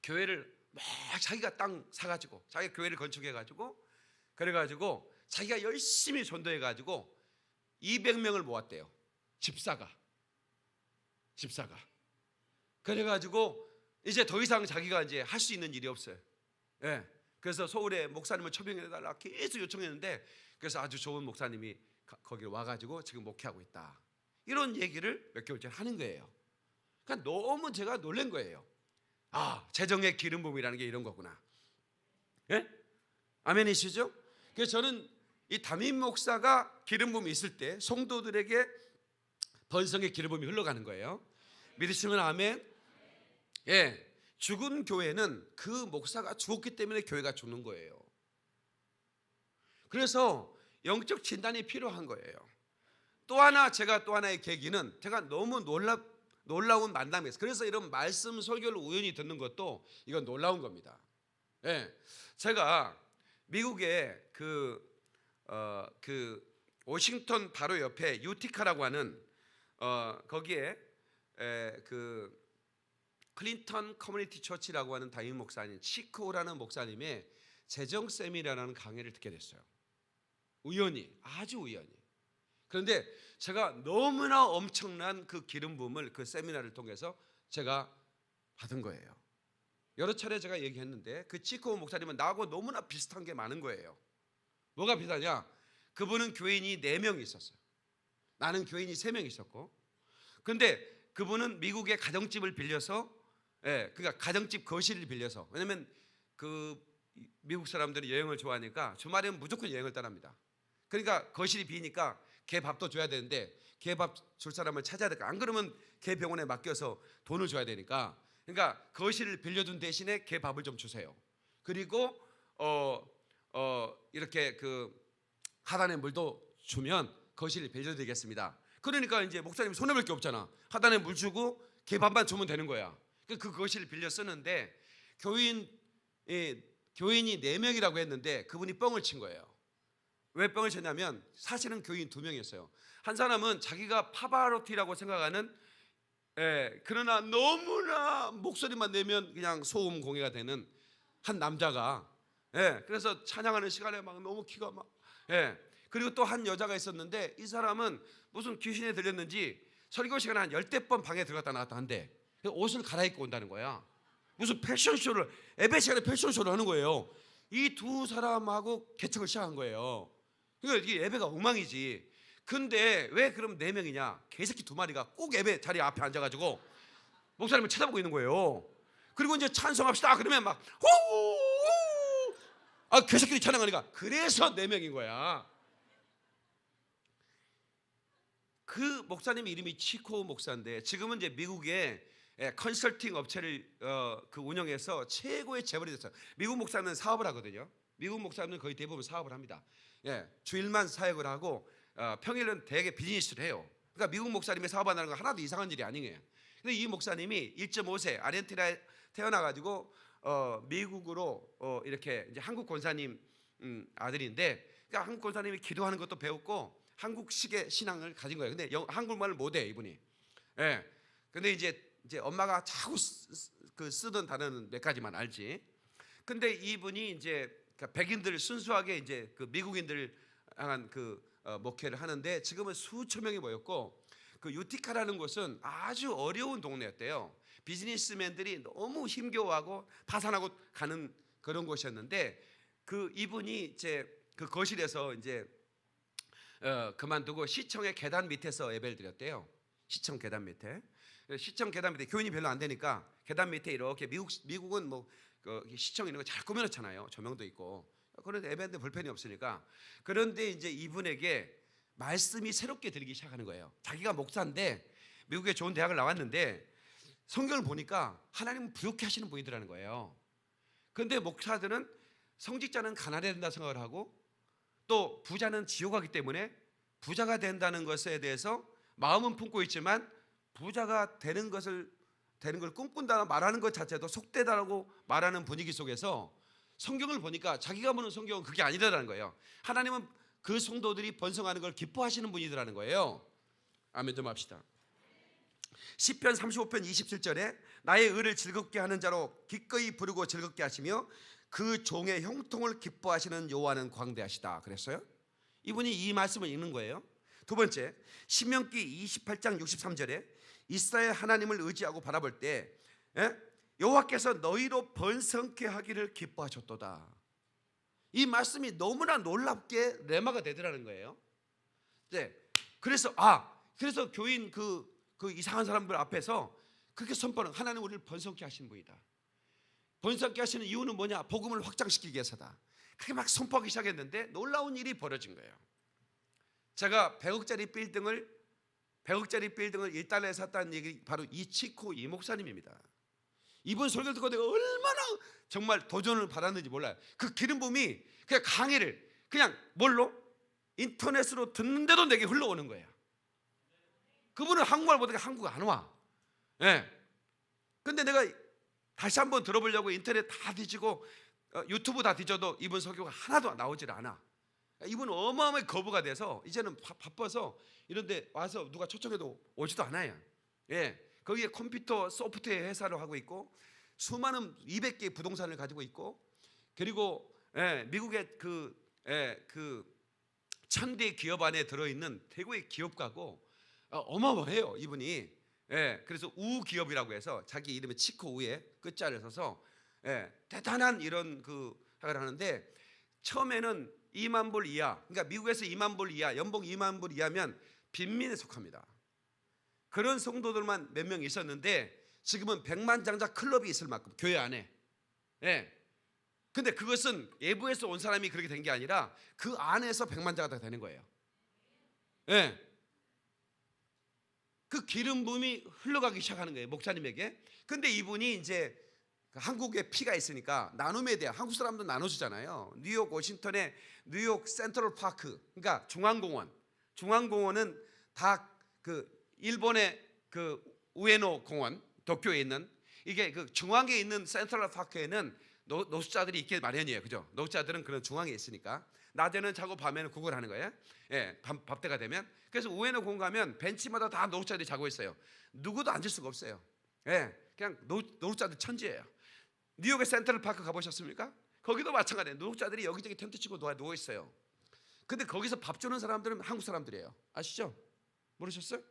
교회를 막 자기가 땅 사가지고 자기 교회를 건축해가지고, 그래가지고 자기가 열심히 전도해가지고 200명을 모았대요. 집사가. 그래가지고 이제 더 이상 자기가 이제 할 수 있는 일이 없어요. 그래서 서울에 목사님을 초빙해달라 계속 요청했는데, 그래서 아주 좋은 목사님이 거기 와가지고 지금 목회하고 있다. 이런 얘기를 몇 개월째 하는 거예요. 그러니까 너무 제가 놀란 거예요. 재정의 기름 부음이라는 게 이런 거구나. 아멘이시죠? 그래서 저는 이 담임 목사가 기름 부음이 있을 때 성도들에게 번성의 기름 부음이 흘러가는 거예요. 믿으시면 아멘. 죽은 교회는 그 목사가 죽었기 때문에 교회가 죽는 거예요. 그래서 영적 진단이 필요한 거예요. 제가 또 하나의 계기는 제가 너무 놀라운 만남이었어요. 그래서 이런 말씀 설교를 우연히 듣는 것도 이건 놀라운 겁니다. 제가 미국의 그 워싱턴 바로 옆에 유티카라고 하는 거기에 그 클린턴 커뮤니티 처치라고 하는 담임 목사님 치코라는 목사님의 재정 세미나라는 강의를 듣게 됐어요. 아주 우연히. 그런데 제가 너무나 엄청난 그 기름 부음을 그 세미나를 통해서 제가 받은 거예요. 여러 차례 제가 얘기했는데 그 치코 목사님은 나하고 너무나 비슷한 게 많은 거예요. 뭐가 비슷하냐? 그분은 교인이 4명 있었어요. 나는 교인이 3명 있었고, 근데 그분은 미국의 가정집을 빌려서, 그러니까 가정집 거실을 빌려서, 왜냐면 그 미국 사람들은 여행을 좋아하니까 주말에는 무조건 여행을 떠납니다. 그러니까 거실이 비니까 개 밥도 줘야 되는데 개 밥 줄 사람을 찾아야 될까? 안 그러면 개 병원에 맡겨서 돈을 줘야 되니까. 그러니까 거실을 빌려준 대신에 개 밥을 좀 주세요. 그리고 이렇게 그 하단에 물도 주면 거실을 빌려드리겠습니다. 그러니까 이제 목사님이 손해볼 게 없잖아. 하단에 물 주고 개 밥만 주면 되는 거야. 그 거실을 빌려 쓰는데 교인이 4명이라고 했는데 그분이 뻥을 친 거예요. 왜 뻥을 쳤냐면 사실은 교인 2명이었어요. 한 사람은 자기가 파바로티라고 생각하는 그러나 너무나 목소리만 내면 그냥 소음 공해가 되는 한 남자가 그래서 찬양하는 시간에 막 너무 키가 막 그리고 또 한 여자가 있었는데 이 사람은 무슨 귀신에 들렸는지 설교 시간에 한 10대 번 방에 들어갔다 나왔다 한대. 옷을 갈아입고 온다는 거야. 무슨 패션쇼를 예배 시간에 패션쇼를 하는 거예요. 이 2사람하고 개척을 시작한 거예요. 그러니까 이게 예배가 엉망이지. 근데 왜 그럼 4명이냐? 개새끼 2마리가 꼭 예배 자리 앞에 앉아가지고 목사님을 쳐다보고 있는 거예요. 그리고 이제 찬송합시다 그러면 막 호우 개새끼들이 찬양하니까 그래서 4명인 거야. 그 목사님 이름이 치코 목사인데 지금은 이제 미국의 컨설팅 업체를 그 운영해서 최고의 재벌이 됐어요. 미국 목사님은 사업을 하거든요. 미국 목사님은 거의 대부분 사업을 합니다. 주일만 사역을 하고 평일은 대개 비즈니스를 해요. 그러니까 미국 목사님이 사업한다는 건 하나도 이상한 일이 아니에요. 근데 이 목사님이 1.5세 아르헨티나에 태어나가지고 미국으로 이렇게 이제 한국 권사님 아들인데, 그러니까 한국 권사님이 기도하는 것도 배웠고 한국식의 신앙을 가진 거예요. 근데 한국말을 못해 이분이. 근데 이제 엄마가 자꾸 쓰던 단어는 몇 가지만 알지. 근데 이분이 이제 백인들 순수하게 이제 그 미국인들 향한 그 목회를 하는데 지금은 수천 명이 모였고 그 유티카라는 곳은 아주 어려운 동네였대요. 비즈니스맨들이 너무 힘겨워하고 파산하고 가는 그런 곳이었는데 그 이분이 이제 그 거실에서 이제 그만두고 시청의 계단 밑에서 예배를 드렸대요. 시청 계단 밑에. 시청 계단 밑에 교인이 별로 안 되니까 계단 밑에 이렇게 미국은 뭐 시청 이런 거 잘 꾸며놓잖아요. 조명도 있고. 그런데 예배하는데 불편이 없으니까. 그런데 이제 이분에게 말씀이 새롭게 들리기 시작하는 거예요. 자기가 목사인데 미국의 좋은 대학을 나왔는데 성경을 보니까 하나님은 부욕해 하시는 분이더라는 거예요. 그런데 목사들은 성직자는 가난해야 된다 생각을 하고 또 부자는 지옥 가기 때문에 부자가 된다는 것에 대해서 마음은 품고 있지만 부자가 되는 걸 꿈꾼다 말하는 것 자체도 속되다라고 말하는 분위기 속에서 성경을 보니까 자기가 보는 성경은 그게 아니라는 거예요. 하나님은 그 성도들이 번성하는 걸 기뻐하시는 분이더라는 거예요. 아멘 좀 합시다. 시편 35편 27절에 나의 의를 즐겁게 하는 자로 기꺼이 부르고 즐겁게 하시며 그 종의 형통을 기뻐하시는 여호와는 광대하시다 그랬어요. 이분이 이 말씀을 읽는 거예요. 두 번째, 신명기 28장 63절에 이스라엘 하나님을 의지하고 바라볼 때 여호와께서 너희로 번성케 하기를 기뻐하셨도다. 이 말씀이 너무나 놀랍게 레마가 되더라는 거예요. 그래서 교인 그 이상한 사람들 앞에서 그렇게 선포하는, 하나님 우리를 번성케 하시는 분이다. 번성케 하시는 이유는 뭐냐? 복음을 확장시키기 위해서다. 그렇게 막 선포하기 시작했는데 놀라운 일이 벌어진 거예요. 제가 100억짜리 빌딩을 1달러에 샀다는 얘기 바로 이 치코 이 목사님입니다. 이분 설교를 듣고 내가 얼마나 정말 도전을 받았는지 몰라요. 그 기름 부음이 그냥 강의를 그냥 뭘로? 인터넷으로 듣는데도 내게 흘러오는 거예요. 그분은 한국말 못하게 한국 안 와. 근데 내가 다시 한번 들어보려고 인터넷 다 뒤지고 유튜브 다 뒤져도 이분 설교가 하나도 나오질 않아. 이분은 어마어마하게 거부가 돼서 이제는 바빠서 이런데 와서 누가 초청해도 오지도 않아요. 거기에 컴퓨터 소프트웨어 회사를 하고 있고 수많은 200개의 부동산을 가지고 있고 그리고 미국의 그 1000대 기업 안에 들어있는 최고의 기업가고 어마어마해요 이분이. 그래서 우기업이라고 해서 자기 이름에 치코 우에 끝자를 써서 대단한 이런 그 학을 하는데 처음에는 2만 불 이하, 그러니까 미국에서 2만 불 이하, 연봉 2만 불 이하면 빈민에 속합니다. 그런 성도들만 몇 명 있었는데 지금은 100만 장자 클럽이 있을 만큼 교회 안에 근데 그것은 외부에서 온 사람이 그렇게 된 게 아니라 그 안에서 백만자가 다 되는 거예요. 예. 그 기름 부음이 흘러가기 시작하는 거예요, 목사님에게. 근데 이분이 이제 한국에 피가 있으니까 나눔에 대한, 한국 사람도 나눠주잖아요. 뉴욕 워싱턴의 뉴욕 센트럴 파크, 그러니까 중앙공원은 다 그 일본의 그 우에노 공원, 도쿄에 있는, 이게 그 중앙에 있는 센트럴 파크에는 노숙자들이 있게 마련이에요, 그죠? 노숙자들은 그런 중앙에 있으니까 낮에는 자고 밤에는 그걸 하는 거예요. 예, 밥 때가 되면. 그래서 우에노 공원 가면 벤치마다 다 노숙자들이 자고 있어요. 누구도 앉을 수가 없어요. 예, 그냥 노숙자들 천지예요. 뉴욕의 센트럴 파크 가보셨습니까? 거기도 마찬가지예요. 노숙자들이 여기저기 텐트 치고 누워 있어요. 근데 거기서 밥 주는 사람들은 한국 사람들이에요. 아시죠? 모르셨어요?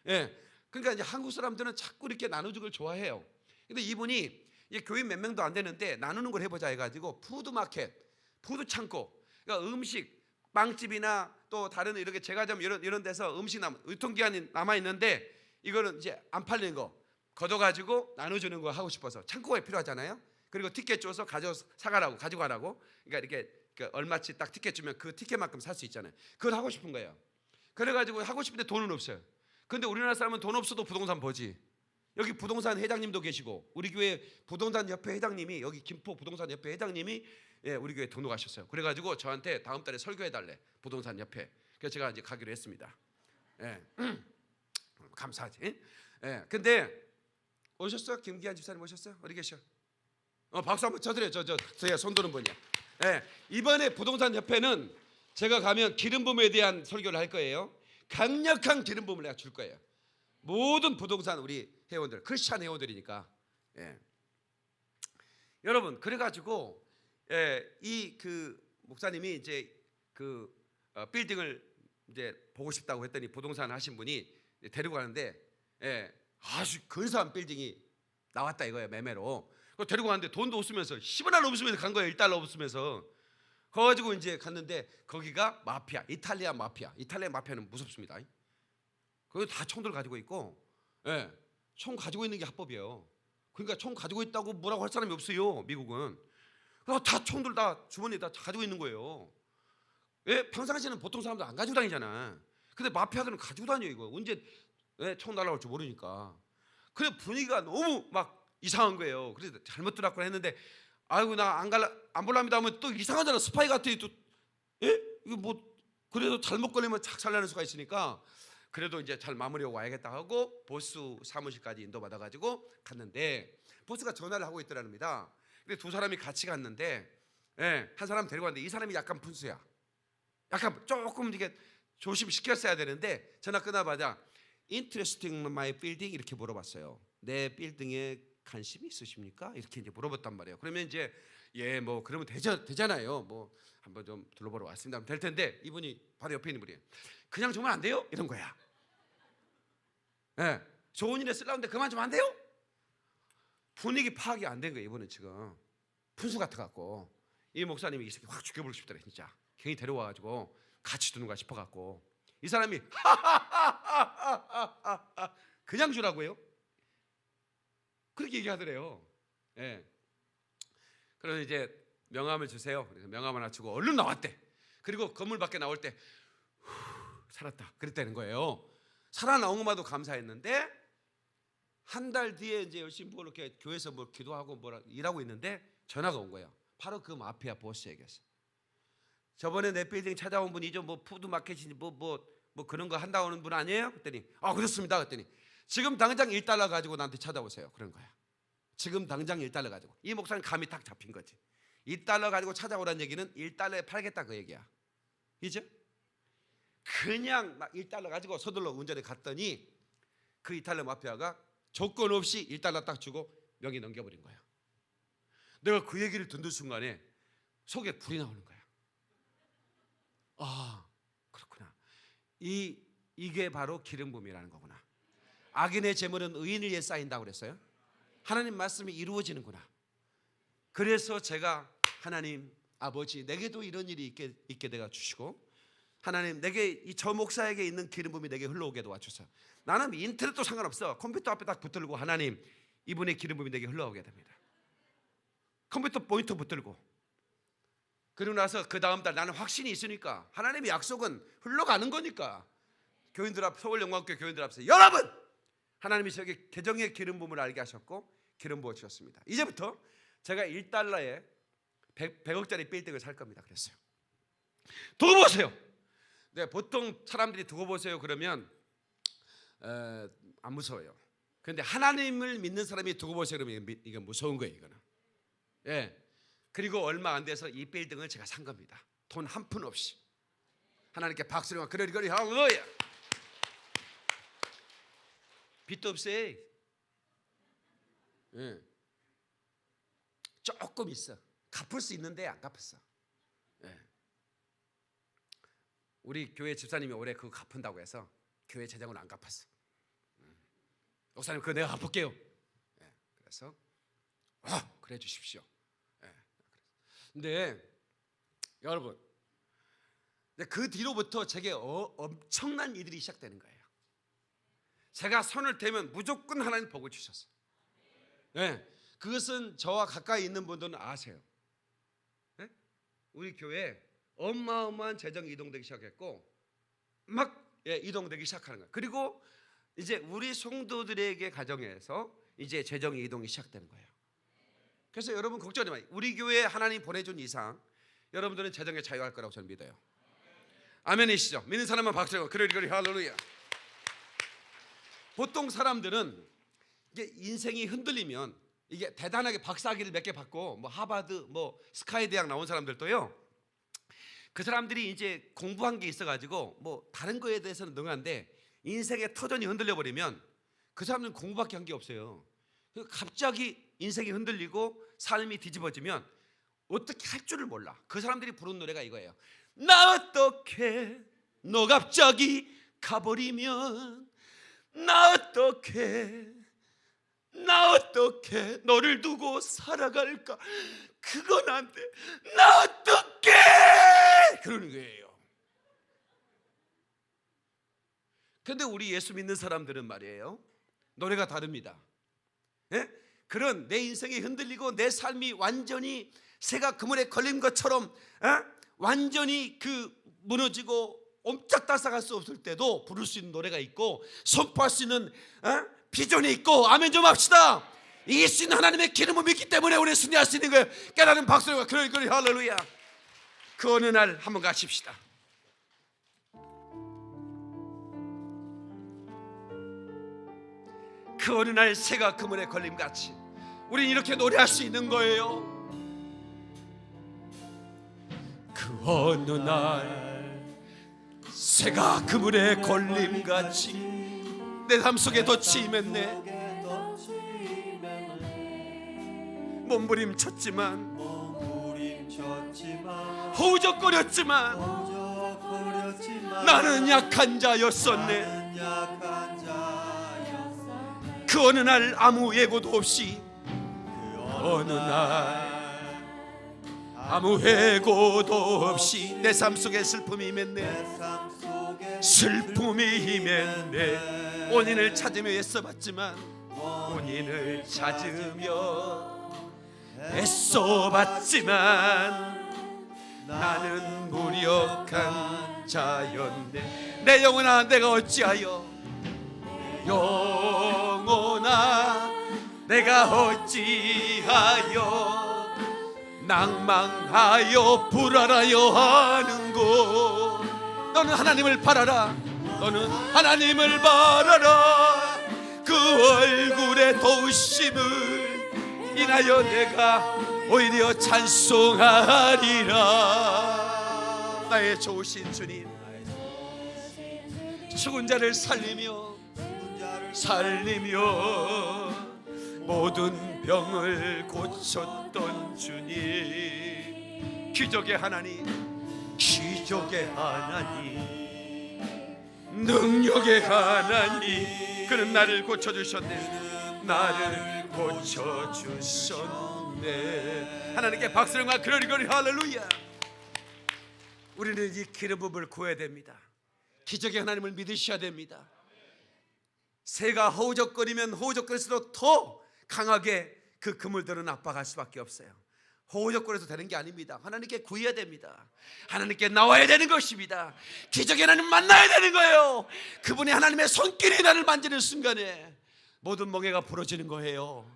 예. 그러니까 이제 한국 사람들은 자꾸 이렇게 나눠주는 걸 좋아해요. 근데 이분이 이제 교인 몇 명도 안 되는데 나누는 걸 해보자 해가지고 푸드마켓, 푸드창고, 그러니까 음식, 빵집이나 또 다른 이렇게 제과점 이런 데서 음식 유통기한이 남아 있는데 이거는 이제 안 팔리는 거 걷어가지고 나눠주는 거 하고 싶어서, 창고가 필요하잖아요. 그리고 티켓 줘서 사가라고, 가지고 가라고. 그러니까 이렇게 얼마치 딱 티켓 주면 그 티켓만큼 살 수 있잖아요. 그걸 하고 싶은 거예요. 그래가지고 하고 싶은데 돈은 없어요. 근데 우리나라 사람은 돈 없어도 부동산 보지. 여기 부동산 회장님도 계시고, 우리 교회 부동산 협회 회장님이, 여기 김포 부동산 협회 회장님이 우리 교회 등록하셨어요. 그래가지고 저한테 다음 달에 설교해달래, 부동산 협회. 그래서 제가 이제 가기로 했습니다. 예. 감사하지. 예. 근데 오셨어요? 김기한 집사님 오셨어요? 어디 계셔? 박수 한번 쳐드려요. 제가 손 드는 분이야. 예. 이번에 부동산 협회는 제가 가면 기름 부음에 대한 설교를 할 거예요. 강력한 기름 부음을 내가 줄 거예요. 모든 부동산 우리 회원들, 크리스찬 회원들이니까. 예. 여러분, 그래가지고 이 그 목사님이 이제 그 빌딩을 이제 보고 싶다고 했더니 부동산 하신 분이 데리고 가는데 아주 근사한 빌딩이 나왔다 이거예요, 매매로. 그 데리고 갔는데 돈도 없으면서 10원 하나 없으면서 간 거예요. 1달러 없으면서. 그래가지고 이제 갔는데 거기가 마피아, 이탈리아 마피아. 이탈리아 마피아는 무섭습니다. 거기 다 총들 가지고 있고, 총 가지고 있는 게 합법이에요. 그러니까 총 가지고 있다고 뭐라고 할 사람이 없어요, 미국은. 다 총들 다 주머니에 다 가지고 있는 거예요. 평상시에는 보통 사람들 안 가지고 다니잖아. 근데 마피아들은 가지고 다녀. 이거 언제 총 날아올지 모르니까. 그래 분위기가 너무 막 이상한 거예요. 그래서 잘못 들었구나 했는데, 아이고 나 안 볼랍니다 하면 또 이상하잖아. 스파이 같아. 또 이거 뭐 그래도 잘못 걸리면 착 살라는 수가 있으니까, 그래도 이제 잘 마무리하고 와야겠다 하고 보스 사무실까지 인도받아가지고 갔는데, 보스가 전화를 하고 있더랍니다. 근데 두 사람이 같이 갔는데, 한 사람 데리고 갔는데 이 사람이 약간 분수야. 약간 조금 이게 조심시켰어야 되는데, 전화 끊어봐자 Interesting my building 이렇게 물어봤어요. 내 빌딩에 관심이 있으십니까? 이렇게 이제 물어봤단 말이에요. 그러면 이제 뭐 그러면 되잖아요. 뭐 한번 좀 둘러보러 왔습니다 하면 될 텐데, 이분이 바로 옆에 있는 분이에요. 그냥 주면 안 돼요? 이런 거야. 좋은 일에 쓰려는데 그만 주면 안 돼요? 분위기 파악이 안 된 거예요. 이분은 지금 푼수 같아갖고, 이 목사님이 이 새끼 확 죽여버리고 싶더래. 진짜 괜히 데려와가지고 같이 두는가 싶어갖고, 이 사람이 그냥 주라고요? 그렇게 얘기하더래요. 그래서 이제 명함을 주세요. 그래서 명함 하나 주고 얼른 나왔대. 그리고 건물 밖에 나올 때 살았다 그랬다는 거예요. 살아나온 것만도 감사했는데, 한 달 뒤에 이제 열심히 뭐 이렇게 교회에서 뭐 기도하고 뭐라 일하고 있는데 전화가 온 거예요. 바로 그 마피아 보스에게서. 저번에 내 빌딩 찾아온 분이죠. 뭐 푸드마켓이니 뭐 그런 거 한다는 분 아니에요? 그랬더니 그렇습니다. 그랬더니 지금 당장 1달러 가지고 나한테 찾아오세요. 그런 거야. 지금 당장 1달러 가지고. 이 목사는 감이 딱 잡힌 거지. 1달러 가지고 찾아오라는 얘기는 1달러에 팔겠다 그 얘기야. 이제 그냥 막 1달러 가지고 서둘러 운전에 갔더니 그 이탈리아 마피아가 조건 없이 1달러 딱 주고 명의 넘겨버린 거야. 내가 그 얘기를 듣는 순간에 속에 불이 나오는 거야. 그렇구나. 이게 바로 기름 부음이라는 거구나. 악인의 재물은 의인을 위해 쌓인다고 그랬어요. 하나님 말씀이 이루어지는구나. 그래서 제가 하나님 아버지, 내게도 이런 일이 있게 내가 주시고, 하나님 내게 저 목사에게 있는 기름 부음이 내게 흘러오게 도와주세요. 나는 인터넷도 상관없어. 컴퓨터 앞에 딱 붙들고 하나님 이분의 기름 부음이 내게 흘러오게 됩니다. 컴퓨터 모니터 붙들고 그리고 나서 그 다음 달 나는 확신이 있으니까 하나님의 약속은 흘러가는 거니까 교인들 앞 서울영광교회 교인들 앞에서 여러분 하나님이 저에게 계정의 기름 부음을 알게 하셨고 기름 부어 주셨습니다. 이제부터 제가 1달러에 100억짜리 빌딩을 살 겁니다. 그랬어요. 두고 보세요. 네, 보통 사람들이 두고 보세요 그러면 안 무서워요. 그런데 하나님을 믿는 사람이 두고 보세요 그러면 이건 무서운 거예요. 이거는. 예. 그리고 얼마 안 돼서 이 빌딩을 제가 산 겁니다. 돈 한 푼 없이. 하나님께 박수를 그러리 할렐루야. 빚도 없어요. 예. 조금 있어. 갚을 수 있는데 안 갚았어. 예. 우리 교회 집사님이 올해 그거 갚은다고 해서 교회 재정을 안 갚았어. 목사님 그거 내가 갚을게요. 예. 그래서 그래 주십시오. 예. 근데 여러분 그 뒤로부터 제게 엄청난 일들이 시작되는 거예요. 제가 손을 대면 무조건 하나님 복을 주셨어요. 네, 그것은 저와 가까이 있는 분들은 아세요. 네? 우리 교회 어마어마한 재정이 이동되기 시작했고 막 이동되기 시작하는 거예요. 그리고 이제 우리 성도들에게 가정에서 이제 재정이 이동이 시작되는 거예요. 그래서 여러분 걱정하지 마세요. 우리 교회에 하나님 보내준 이상 여러분들은 재정에 자유할 거라고 저는 믿어요. 아멘이시죠? 믿는 사람만 박수하고 그러리 할렐루야. 보통 사람들은 이게 인생이 흔들리면 이게 대단하게 박사학위를 몇 개 받고 뭐 하버드 뭐 스카이 대학 나온 사람들도요. 그 사람들이 이제 공부한 게 있어가지고 뭐 다른 거에 대해서는 능한데 인생의 터전이 흔들려 버리면 그 사람들은 공부밖에 한 게 없어요. 갑자기 인생이 흔들리고 삶이 뒤집어지면 어떻게 할 줄을 몰라. 그 사람들이 부른 노래가 이거예요. 나 어떡해 너 갑자기 가버리면 나 어떡해 너를 두고 살아갈까 그건 안 돼 나 어떡해 그러는 거예요. 근데 우리 예수 믿는 사람들은 말이에요 노래가 다릅니다. 예? 그런 내 인생이 흔들리고 내 삶이 완전히 새가 그물에 걸린 것처럼 완전히 무너지고 옴짝달싹할 수 없을 때도 부를 수 있는 노래가 있고 선포할 수 있는 비전이 있고 아멘 좀 합시다. 이길 수 있는 하나님의 기름을 믿기 때문에 우리 승리할 수 있는 거예요. 깨달은 박수와 그러리 할렐루야. 그 어느 날 한번 가십시다. 그 어느 날 새가 그물에 걸림같이 우린 이렇게 노래할 수 있는 거예요. 그 어느 날 새가 그물에 걸림같이 내 삶 속에 덫이 임했네. 몸부림쳤지만 허우적거렸지만 나는 약한 자였었네. 그 어느 날 아무 예고도 없이 어느 날 아무 해고도 없이 내 삶 속에 슬픔이 임했네. 슬픔이 임했네. 원인을 찾으며 애써봤지만 원인을 찾으며 애써봤지만 나는 무력한 자였네. 내 영혼아 내가 어찌하여 영혼아 내가 어찌하여 낭망하여 불알하여 하는고. 너는 하나님을 바라라. 너는 하나님을 바라라. 그 얼굴의 도우심을 인하여 내가 오히려 찬송하리라. 나의 좋으신 주님, 죽은 자를 살리며 모든 병을 고쳤던 주님, 기적의 하나님, 기적의 하나님, 능력의 하나님, 그는 나를 고쳐주셨네. 나를 고쳐주셨네. 하나님께 박수령과 그러리 할렐루야. 우리는 이 기름 부음을 구해야 됩니다. 기적의 하나님을 믿으셔야 됩니다. 새가 허우적거리면 허우적거릴수록 더 강하게 그 그물들은 압박할 수밖에 없어요. 호적거려서 되는 게 아닙니다. 하나님께 구해야 됩니다. 하나님께 나와야 되는 것입니다. 기적의 하나님 만나야 되는 거예요. 그분이 하나님의 손길이 나를 만지는 순간에 모든 멍에가 부러지는 거예요.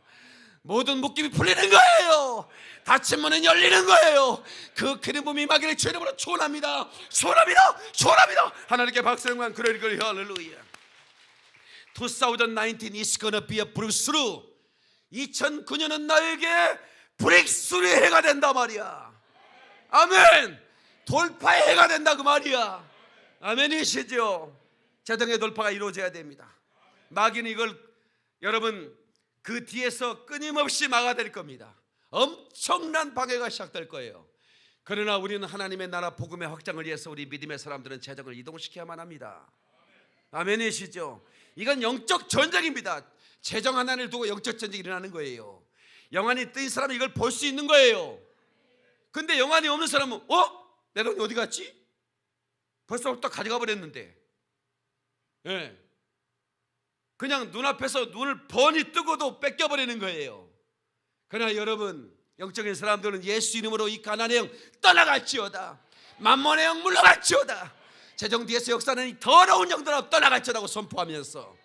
모든 묶임이 풀리는 거예요. 닫힌 문은 열리는 거예요. 그 기름붐이 임하기를 주의 이름으로 축원합니다. 축원합니다. 축원합니다. 하나님께 박수 영광 그러리 할렐루야. 2019 is gonna be a breakthrough. 2009년은 나에게 브레이크스루 해가 된다 말이야. 아멘. 돌파의 해가 된다 그 말이야. 아멘이시죠? 재정의 돌파가 이루어져야 됩니다. 마귀는 이걸 여러분 그 뒤에서 끊임없이 막아댈 겁니다. 엄청난 방해가 시작될 거예요. 그러나 우리는 하나님의 나라 복음의 확장을 위해서 우리 믿음의 사람들은 재정을 이동시켜야만 합니다. 아멘이시죠? 이건 영적 전쟁입니다. 재정 하나를 두고 영적 전쟁이 일어나는 거예요. 영안이 뜬 사람은 이걸 볼 수 있는 거예요. 근데 영안이 없는 사람은 내 돈이 어디 갔지? 벌써부터 가져가 버렸는데. 네. 그냥 눈앞에서 눈을 번히 뜨고도 뺏겨버리는 거예요. 그러나 여러분 영적인 사람들은 예수 이름으로 이 가난의 영 떠나갈지어다. 만몬의 영 물러갈지어다. 재정 뒤에서 역사는 이 더러운 영들아 떠나갈지어다고 선포하면서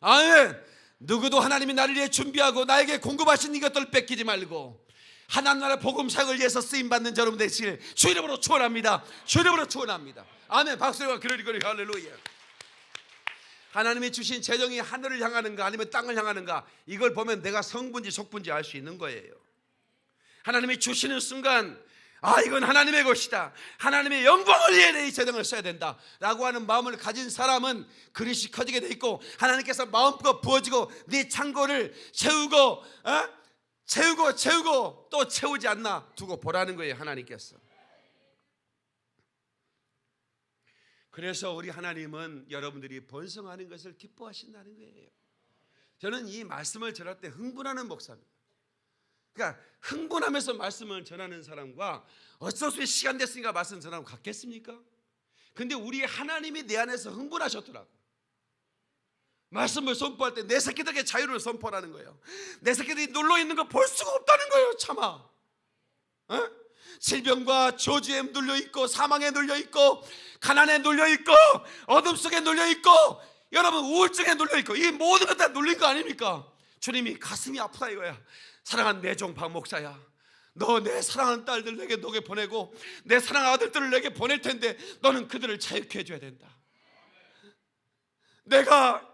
아멘. 누구도 하나님이 나를 위해 준비하고 나에게 공급하신 이것들을 뺏기지 말고 하나님 나라 복음 사역을 위해서 쓰임받는 여러분 되시길 주 이름으로 축원합니다. 주 이름으로 축원합니다. 아멘. 박수와 그러리 할렐루야. 하나님이 주신 재정이 하늘을 향하는가 아니면 땅을 향하는가 이걸 보면 내가 성분지 속분지 알 수 있는 거예요. 하나님이 주시는 순간 이건 하나님의 것이다. 하나님의 영광을 위해 내 이 재정을 써야 된다 라고 하는 마음을 가진 사람은 그릇이 커지게 돼 있고 하나님께서 마음껏 부어지고 네 창고를 채우고 또 채우지 않나 두고 보라는 거예요. 하나님께서. 그래서 우리 하나님은 여러분들이 번성하는 것을 기뻐하신다는 거예요. 저는 이 말씀을 전할 때 흥분하는 목사입니다. 그러니까 흥분하면서 말씀을 전하는 사람과 어쩔 수 없이 시간 됐으니까 말씀 전하면 같겠습니까? 근데 우리 하나님이 내 안에서 흥분하셨더라고. 말씀을 선포할 때 내 새끼들에게 자유를 선포하는 거예요. 내 새끼들이 눌러있는 거 볼 수가 없다는 거예요. 참아. 질병과 저주에 눌려있고 사망에 눌려있고 가난에 눌려있고 어둠 속에 눌려있고 여러분 우울증에 눌려있고 이 모든 것 다 눌린 거 아닙니까? 주님이 가슴이 아프다 이거야. 사랑하는 내 종 박 목사야, 너 내 사랑하는 딸들 내게 너게 보내고 내 사랑하는 아들들을 내게 보낼 텐데 너는 그들을 자유케 해줘야 된다. 내가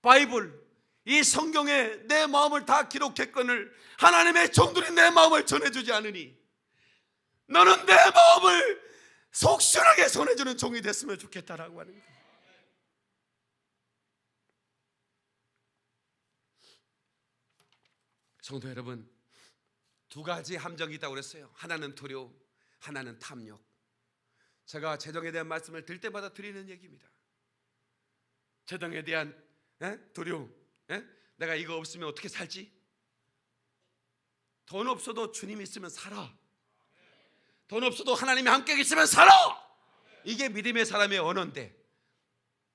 바이블 이 성경에 내 마음을 다 기록했거늘 하나님의 종들이 내 마음을 전해주지 않으니 너는 내 마음을 속시원하게 전해주는 종이 됐으면 좋겠다라고 하는 거예요. 성도 여러분, 두 가지 함정이 있다고 그랬어요. 하나는 두려움, 하나는 탐욕. 제가 재정에 대한 말씀을 들 때마다 드리는 얘기입니다. 재정에 대한 두려움. 내가 이거 없으면 어떻게 살지? 돈 없어도 주님 있으면 살아. 돈 없어도 하나님이 함께 있으면 살아. 이게 믿음의 사람의 언어인데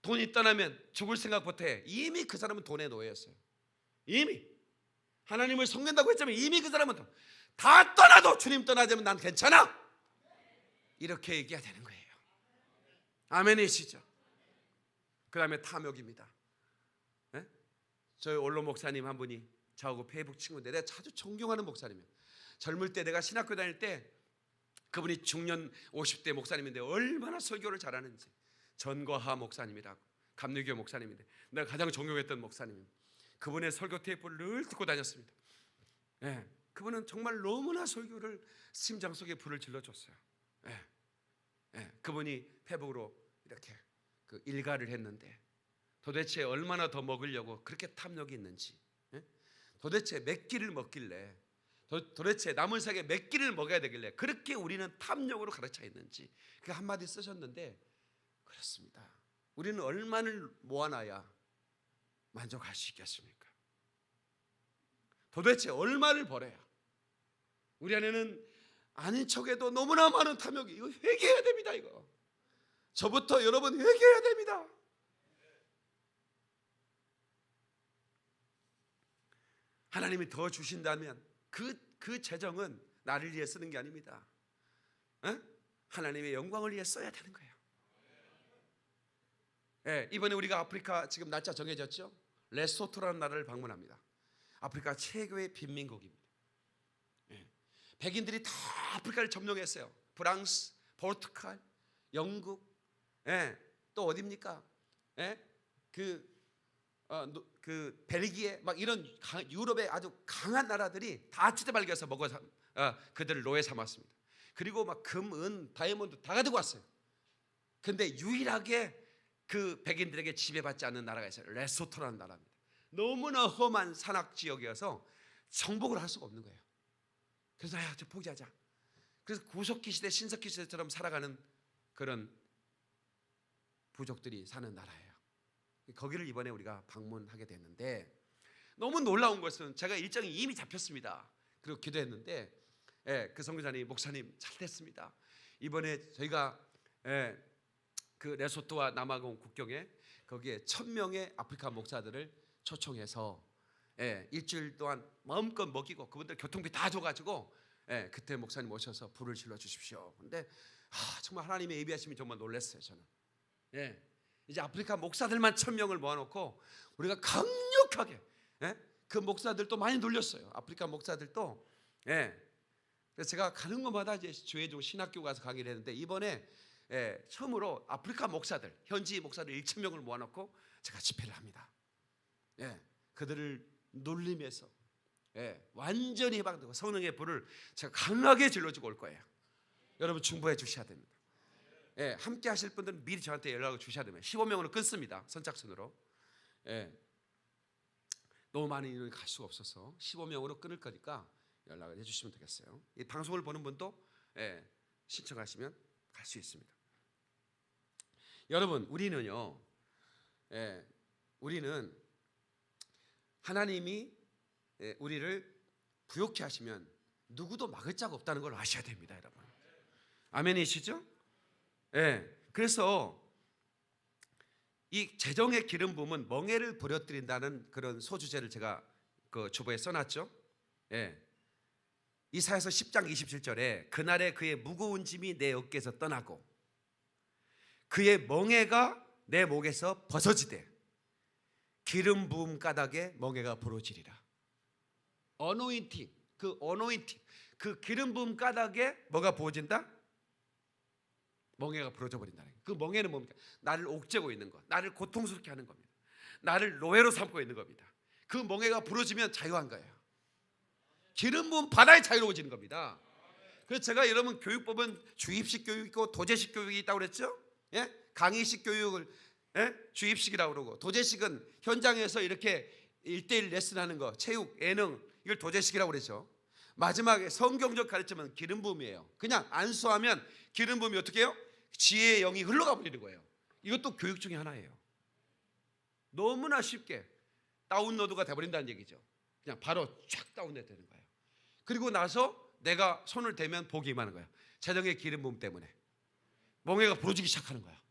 돈이 떠나면 죽을 생각부터 해. 이미 그 사람은 돈의 노예였어요. 이미 하나님을 섬긴다고 했지만 이미 그 사람은 다 떠나도 주님 떠나자면 난 괜찮아 이렇게 얘기해야 되는 거예요. 아멘이시죠? 그 다음에 탐욕입니다. 저희 원로 목사님 한 분이 저하고 페이북 친구인데 내가 자주 존경하는 목사님이에요. 젊을 때 내가 신학교 다닐 때 그분이 중년 50대 목사님인데 얼마나 설교를 잘하는지. 전과하 목사님이라고 감리교 목사님인데 내가 가장 존경했던 목사님입니다. 그분의 설교 테이프를 늘 듣고 다녔습니다. 그분은 정말 너무나 설교를 심장 속에 불을 질러줬어요. 그분이 페북으로 이렇게 그 일가를 했는데 도대체 얼마나 더 먹으려고 그렇게 탐욕이 있는지, 도대체 몇 끼를 먹길래, 도대체 남은 세계 몇 끼를 먹어야 되길래 그렇게 우리는 탐욕으로 가르쳐 있는지 그 한마디 쓰셨는데 그렇습니다. 우리는 얼마를 모아놔야 만족할 수 있겠습니까? 도대체 얼마를 벌어야? 우리 안에는 아닌 척해도 너무나 많은 탐욕이. 이거 회개해야 됩니다. 이거 저부터 여러분 회개해야 됩니다. 하나님이 더 주신다면 그 그 재정은 나를 위해 쓰는 게 아닙니다. 하나님의 영광을 위해 써야 되는 거예요. 이번에 우리가 아프리카 지금 날짜 정해졌죠? 레소토라는 나라를 방문합니다. 아프리카 최고의 빈민국입니다. 백인들이 다 아프리카를 점령했어요. 프랑스, 포르투갈, 영국, 또 어디입니까? 그 벨기에 막 이런 유럽의 아주 강한 나라들이 다 찌대발겨서 그들을 노예 삼았습니다. 그리고 막 금, 은, 다이아몬드 다 가지고 왔어요. 근데 유일하게 그 백인들에게 지배받지 않는 나라가 있어요. 레소토라는 나라입니다. 너무나 험한 산악 지역이어서 정복을 할 수가 없는 거예요. 그래서 저 포기하자. 그래서 구석기 시대, 신석기 시대처럼 살아가는 그런 부족들이 사는 나라예요. 거기를 이번에 우리가 방문하게 됐는데, 너무 놀라운 것은 제가 일정이 이미 잡혔습니다. 그리고 기도했는데 그 선교사님, 목사님 잘 됐습니다. 이번에 저희가 그 레소토와 남아공 국경에 거기에 1000명의 아프리카 목사들을 초청해서 일주일 동안 마음껏 먹이고 그분들 교통비 다 줘가지고 그때 목사님 오셔서 불을 질러 주십시오. 근데 정말 하나님의 예비하심이 정말 놀랐어요. 저는 이제 아프리카 목사들만 1000명을 모아놓고 우리가 강력하게 그 목사들도 많이 놀렸어요. 아프리카 목사들도. 그래서 제가 가는 곳마다 이제 주회종 신학교 가서 강의를 했는데, 이번에 처음으로 아프리카 목사들, 현지 목사들 1000명을 모아놓고 제가 집회를 합니다. 그들을 놀리면서 완전히 해방되고 성령의 불을 제가 강하게 질러주고 올 거예요. 여러분 충분해 주셔야 됩니다. 함께 하실 분들은 미리 저한테 연락을 주셔야 됩니다. 15명으로 끊습니다. 선착순으로. 너무 많은 인원이 갈 수가 없어서 15명으로 끊을 거니까 연락을 해주시면 되겠어요. 이 방송을 보는 분도 신청하시면 갈 수 있습니다. 여러분, 우리는 하나님이 우리를 부욕케 하시면 누구도 막을 자가 없다는 걸 아셔야 됩니다, 여러분. 아멘이시죠? 그래서 이 재정의 기름 부음은 멍에를 부려뜨린다는 그런 소주제를 제가 그 주보에 써놨죠. 이사야서 10장 27절에 그날에 그의 무거운 짐이 내 어깨에서 떠나고 그의 멍에가 내 목에서 벗어지되 기름 부음 가닥에 멍에가 부러지리라. 어노인팅, 그 기름 부음 가닥에 뭐가 부어진다? 멍에가 부러져 버린다는 거예요. 그 멍에는 뭡니까? 나를 옥죄고 있는 것, 나를 고통스럽게 하는 겁니다. 나를 노예로 삼고 있는 겁니다. 그 멍에가 부러지면 자유한 거예요. 기름 부음 바다에 자유로워지는 겁니다. 그래서 제가 여러분 교육법은 주입식 교육이 있고 도제식 교육이 있다고 그랬죠? 강의식 교육을 주입식이라고 그러고, 도제식은 현장에서 이렇게 1대1 레슨하는 거, 체육, 예능, 이걸 도제식이라고 그랬죠. 마지막에 성경적 가르침은 기름 부음이에요. 그냥 안수하면 기름 부음이 어떻게 해요? 지혜의 영이 흘러가 버리는 거예요. 이것도 교육 중에 하나예요. 너무나 쉽게 다운로드가 돼버린다는 얘기죠. 그냥 바로 쫙 다운로드 되는 거예요. 그리고 나서 내가 손을 대면 복이 임하는 거예요. 재정의 기름 부음 때문에 멍에가 부러지기 시작하는 거야.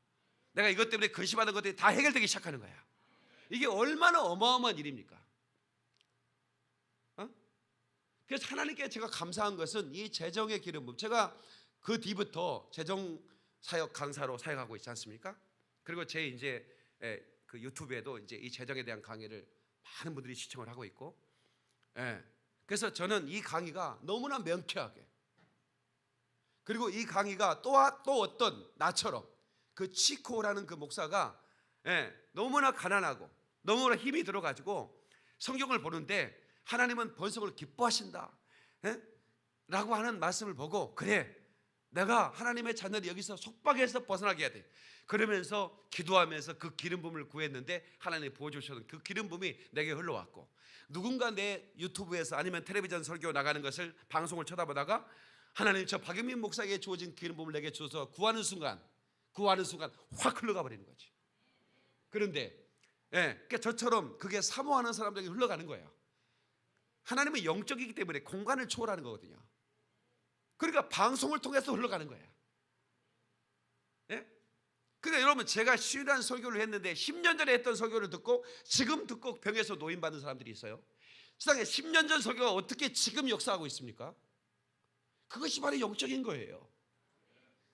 내가 이것 때문에 근심하는 것들이 다 해결되기 시작하는 거야. 이게 얼마나 어마어마한 일입니까? 그래서 하나님께 제가 감사한 것은 이 재정의 기름 부음, 제가 그 뒤부터 재정 사역 강사로 사역하고 있지 않습니까? 그리고 제 이제 그 유튜브에도 이제 이 재정에 대한 강의를 많은 분들이 시청을 하고 있고, 그래서 저는 이 강의가 너무나 명쾌하게, 그리고 이 강의가 또 어떤 나처럼 그 치코라는 그 목사가 너무나 가난하고 너무나 힘이 들어가지고 성경을 보는데 하나님은 번성을 기뻐하신다 라고 하는 말씀을 보고, 그래 내가 하나님의 자녀를 여기서 속박에서 벗어나게 해야 돼. 그러면서 기도하면서 그 기름 부음을 구했는데 하나님이 부어주셔서 그 기름 부음이 내게 흘러왔고, 누군가 내 유튜브에서 아니면 텔레비전 설교 나가는 것을 방송을 쳐다보다가 하나님 저 박영민 목사에게 주어진 기름 부음을 내게 주어서 구하는 순간 확 흘러가 버리는 거지. 그런데 그러니까 저처럼 그게 사모하는 사람들에게 흘러가는 거예요. 하나님은 영적이기 때문에 공간을 초월하는 거거든요. 그러니까 방송을 통해서 흘러가는 거예요. 그러니까 여러분, 제가 쉬운한 설교를 했는데 10년 전에 했던 설교를 듣고 지금 듣고 병에서 노인받는 사람들이 있어요. 세상에 10년 전 설교가 어떻게 지금 역사하고 있습니까? 그것이 바로 영적인 거예요.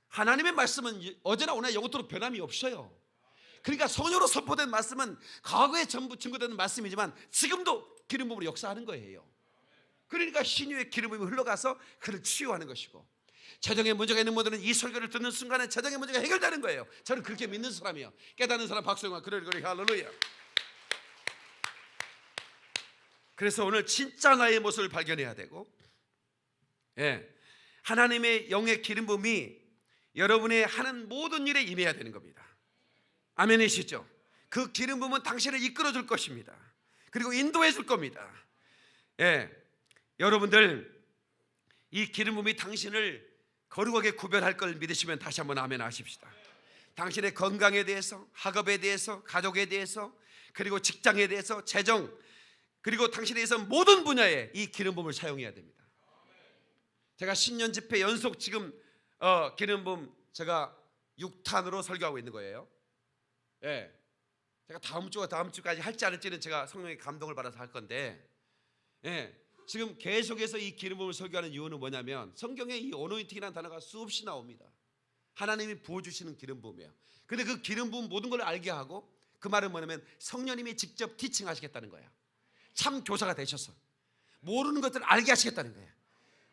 하나님의 말씀은 어제나 오늘 영원토록 변함이 없어요. 그러니까 성령으로 선포된 말씀은 과거에 전부 증거되는 말씀이지만 지금도 기름 부음으로 역사하는 거예요. 그러니까 신유의 기름 부음이 흘러가서 그를 치유하는 것이고, 재정에 문제가 있는 분들은 이 설교를 듣는 순간에 재정의 문제가 해결되는 거예요. 저는 그렇게 믿는 사람이에요. 깨닫는 사람 박수영아 그래 할렐루야. 그래서 오늘 진짜 나의 모습을 발견해야 되고, 하나님의 영의 기름 부음이 여러분의 하는 모든 일에 임해야 되는 겁니다. 아멘이시죠? 그 기름 부음은 당신을 이끌어 줄 것입니다. 그리고 인도해 줄 겁니다. 여러분들 이 기름 부음이 당신을 거룩하게 구별할 걸 믿으시면 다시 한번 아멘 하십시다. 당신의 건강에 대해서, 학업에 대해서, 가족에 대해서, 그리고 직장에 대해서, 재정, 그리고 당신에 대해서 모든 분야에 이 기름 부음을 사용해야 됩니다. 제가 신년 집회 연속 지금 기름 부음 제가 6탄으로 설교하고 있는 거예요. 제가 다음 주까지 할지 안 할지는 제가 성령의 감동을 받아서 할 건데, 지금 계속해서 이 기름 부음을 설교하는 이유는 뭐냐면 성경에 이 어노인팅이라는 단어가 수없이 나옵니다. 하나님이 부어주시는 기름 부음이에요. 근데 그 기름 부음 모든 걸 알게 하고, 그 말은 뭐냐면 성령님이 직접 티칭 하시겠다는 거예요. 참 교사가 되셔서 모르는 것들을 알게 하시겠다는 거예요.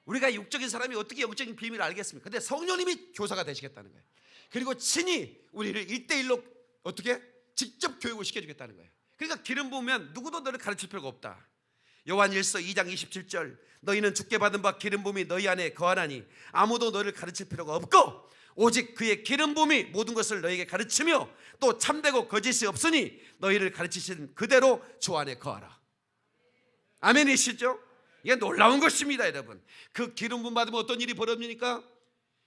우리가 육적인 사람이 어떻게 영적인 비밀을 알겠습니까? 근데 성령님이 교사가 되시겠다는 거예요. 그리고 친히 우리를 1대1로 어떻게 직접 교육을 시켜주겠다는 거예요. 그러니까 기름 부으면 누구도 너를 가르칠 필요가 없다. 요한일서 2장 27절, 너희는 주께 받은 바 기름 부음이 너희 안에 거하나니 아무도 너를 가르칠 필요가 없고 오직 그의 기름 부음이 모든 것을 너희에게 가르치며 또 참되고 거짓이 없으니 너희를 가르치신 그대로 주 안에 거하라. 아멘이시죠? 이게 놀라운 것입니다. 여러분, 그 기름 부음 받으면 어떤 일이 벌어집니까?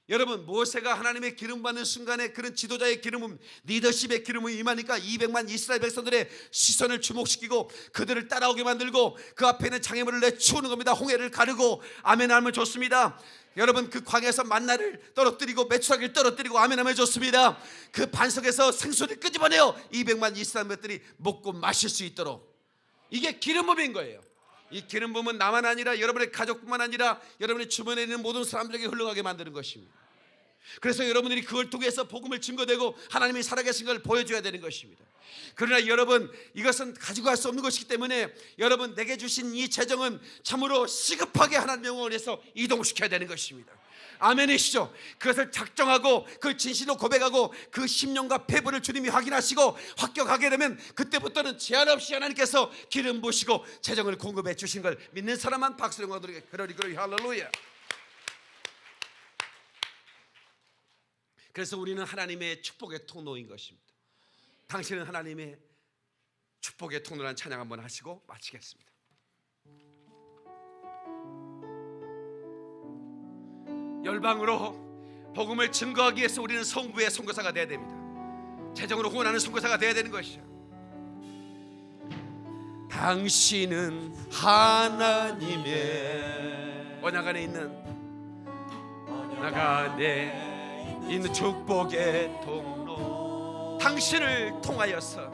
여러분, 모세가 하나님의 기름 받는 순간에 그런 지도자의 기름은, 리더십의 기름이 임하니까 200만 이스라엘 백성들의 시선을 주목시키고 그들을 따라오게 만들고 그 앞에 있는 장애물을 내치우는 겁니다. 홍해를 가르고. 아멘 하면 좋습니다. 여러분, 그 광야에서 만나를 떨어뜨리고 메추라기를 떨어뜨리고 아멘 하면 좋습니다. 그 반석에서 생수를 끄집어내어 200만 이스라엘 백성들이 먹고 마실 수 있도록. 이게 기름 부음인 거예요. 이 기름 부음은 나만 아니라 여러분의 가족뿐만 아니라 여러분의 주변에 있는 모든 사람들에게 흘러가게 만드는 것입니다. 그래서 여러분들이 그걸 통해서 복음을 증거되고 하나님이 살아계신 걸 보여줘야 되는 것입니다. 그러나 여러분, 이것은 가지고 갈 수 없는 것이기 때문에 여러분, 내게 주신 이 재정은 참으로 시급하게 하나님의 영원에서 이동시켜야 되는 것입니다. 아멘이시죠? 그것을 작정하고 그걸 진실로 고백하고 그 심령과 폐부를 주님이 확인하시고 합격하게 되면 그때부터는 제한 없이 하나님께서 기름 부으시고 재정을 공급해 주신 걸 믿는 사람만 박수를 드리게. 그러리 할렐루야. 그래서 우리는 하나님의 축복의 통로인 것입니다. 당신은 하나님의 축복의 통로라는 찬양 한번 하시고 마치겠습니다. 열방으로 복음을 증거하기 위해서 우리는 성부의 선교사가 되어야 됩니다. 재정으로 후원하는 선교사가 되어야 되는 것이죠. 당신은 하나님의 언약 안에 있는 축복의 통로. 당신을 통하여서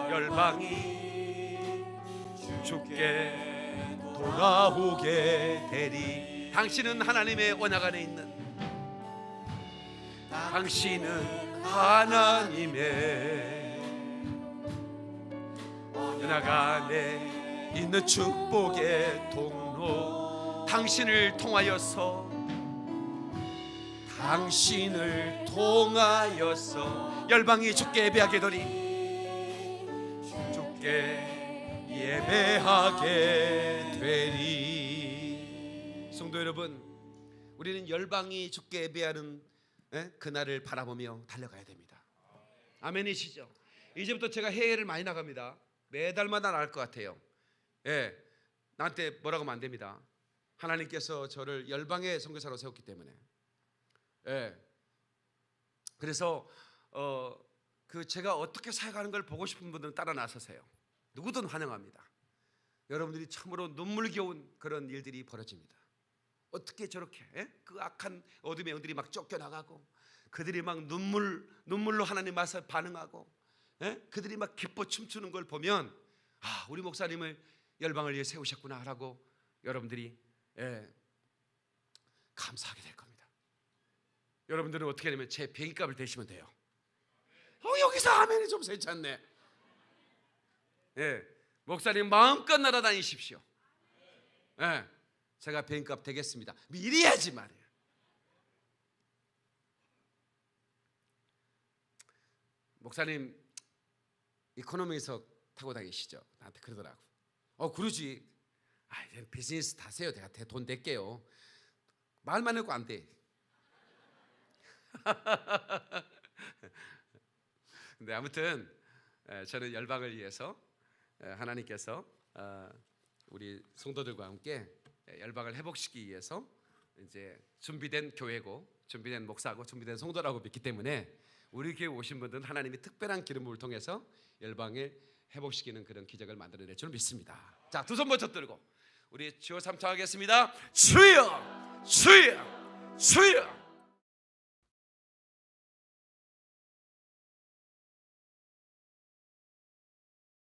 열방이 주께 돌아오게 되리. 당신은 하나님의 언약 안에 있는, 당신은 하나님의 언약 안에 있는 축복의 통로. 당신을 통하여서 열방이 주께 예배하게 되리. 주께 예배하게 되리. 성도 여러분, 우리는 열방이 주께 예배하는 그날을 바라보며 달려가야 됩니다. 아멘이시죠? 이제부터 제가 해외를 많이 나갑니다. 매달마다 나갈 것 같아요. 나한테 뭐라고 하면 안 됩니다. 하나님께서 저를 열방의 선교사로 세웠기 때문에. 그래서 제가 어떻게 사역하는 걸 보고 싶은 분들은 따라 나서세요. 누구든 환영합니다. 여러분들이 참으로 눈물겨운 그런 일들이 벌어집니다. 어떻게 저렇게 그 악한 어둠의 영들이 막 쫓겨나가고 그들이 막 눈물로 하나님 말씀에 반응하고 그들이 막 기뻐 춤추는 걸 보면 우리 목사님을 열방을 위해 세우셨구나라고 여러분들이 감사하게 될 겁니다. 여러분들은 어떻게 하냐면 제 비행값을 대시면 돼요. 여기서 아멘이 좀 세찬네. 목사님 마음껏 날아다니십시오. 제가 비행값 되겠습니다. 미리 하지 말이에요. 목사님 이코노미에서 타고 다니시죠? 나한테 그러더라고. 그러지. 비즈니스 타세요. 내가 돈 낼게요. 말만 해도 안 돼. 근데 아무튼 저는 열방을 위해서 하나님께서 우리 성도들과 함께 열방을 회복시키기 위해서 이제 준비된 교회고, 준비된 목사고, 준비된 성도라고 믿기 때문에 우리 교회 오신 분들은 하나님이 특별한 기름 부음을 통해서 열방을 회복시키는 그런 기적을 만들어낼 줄 믿습니다. 자, 두 손 먼저 들고 우리 주여 삼창하겠습니다. 주여, 주여, 주여.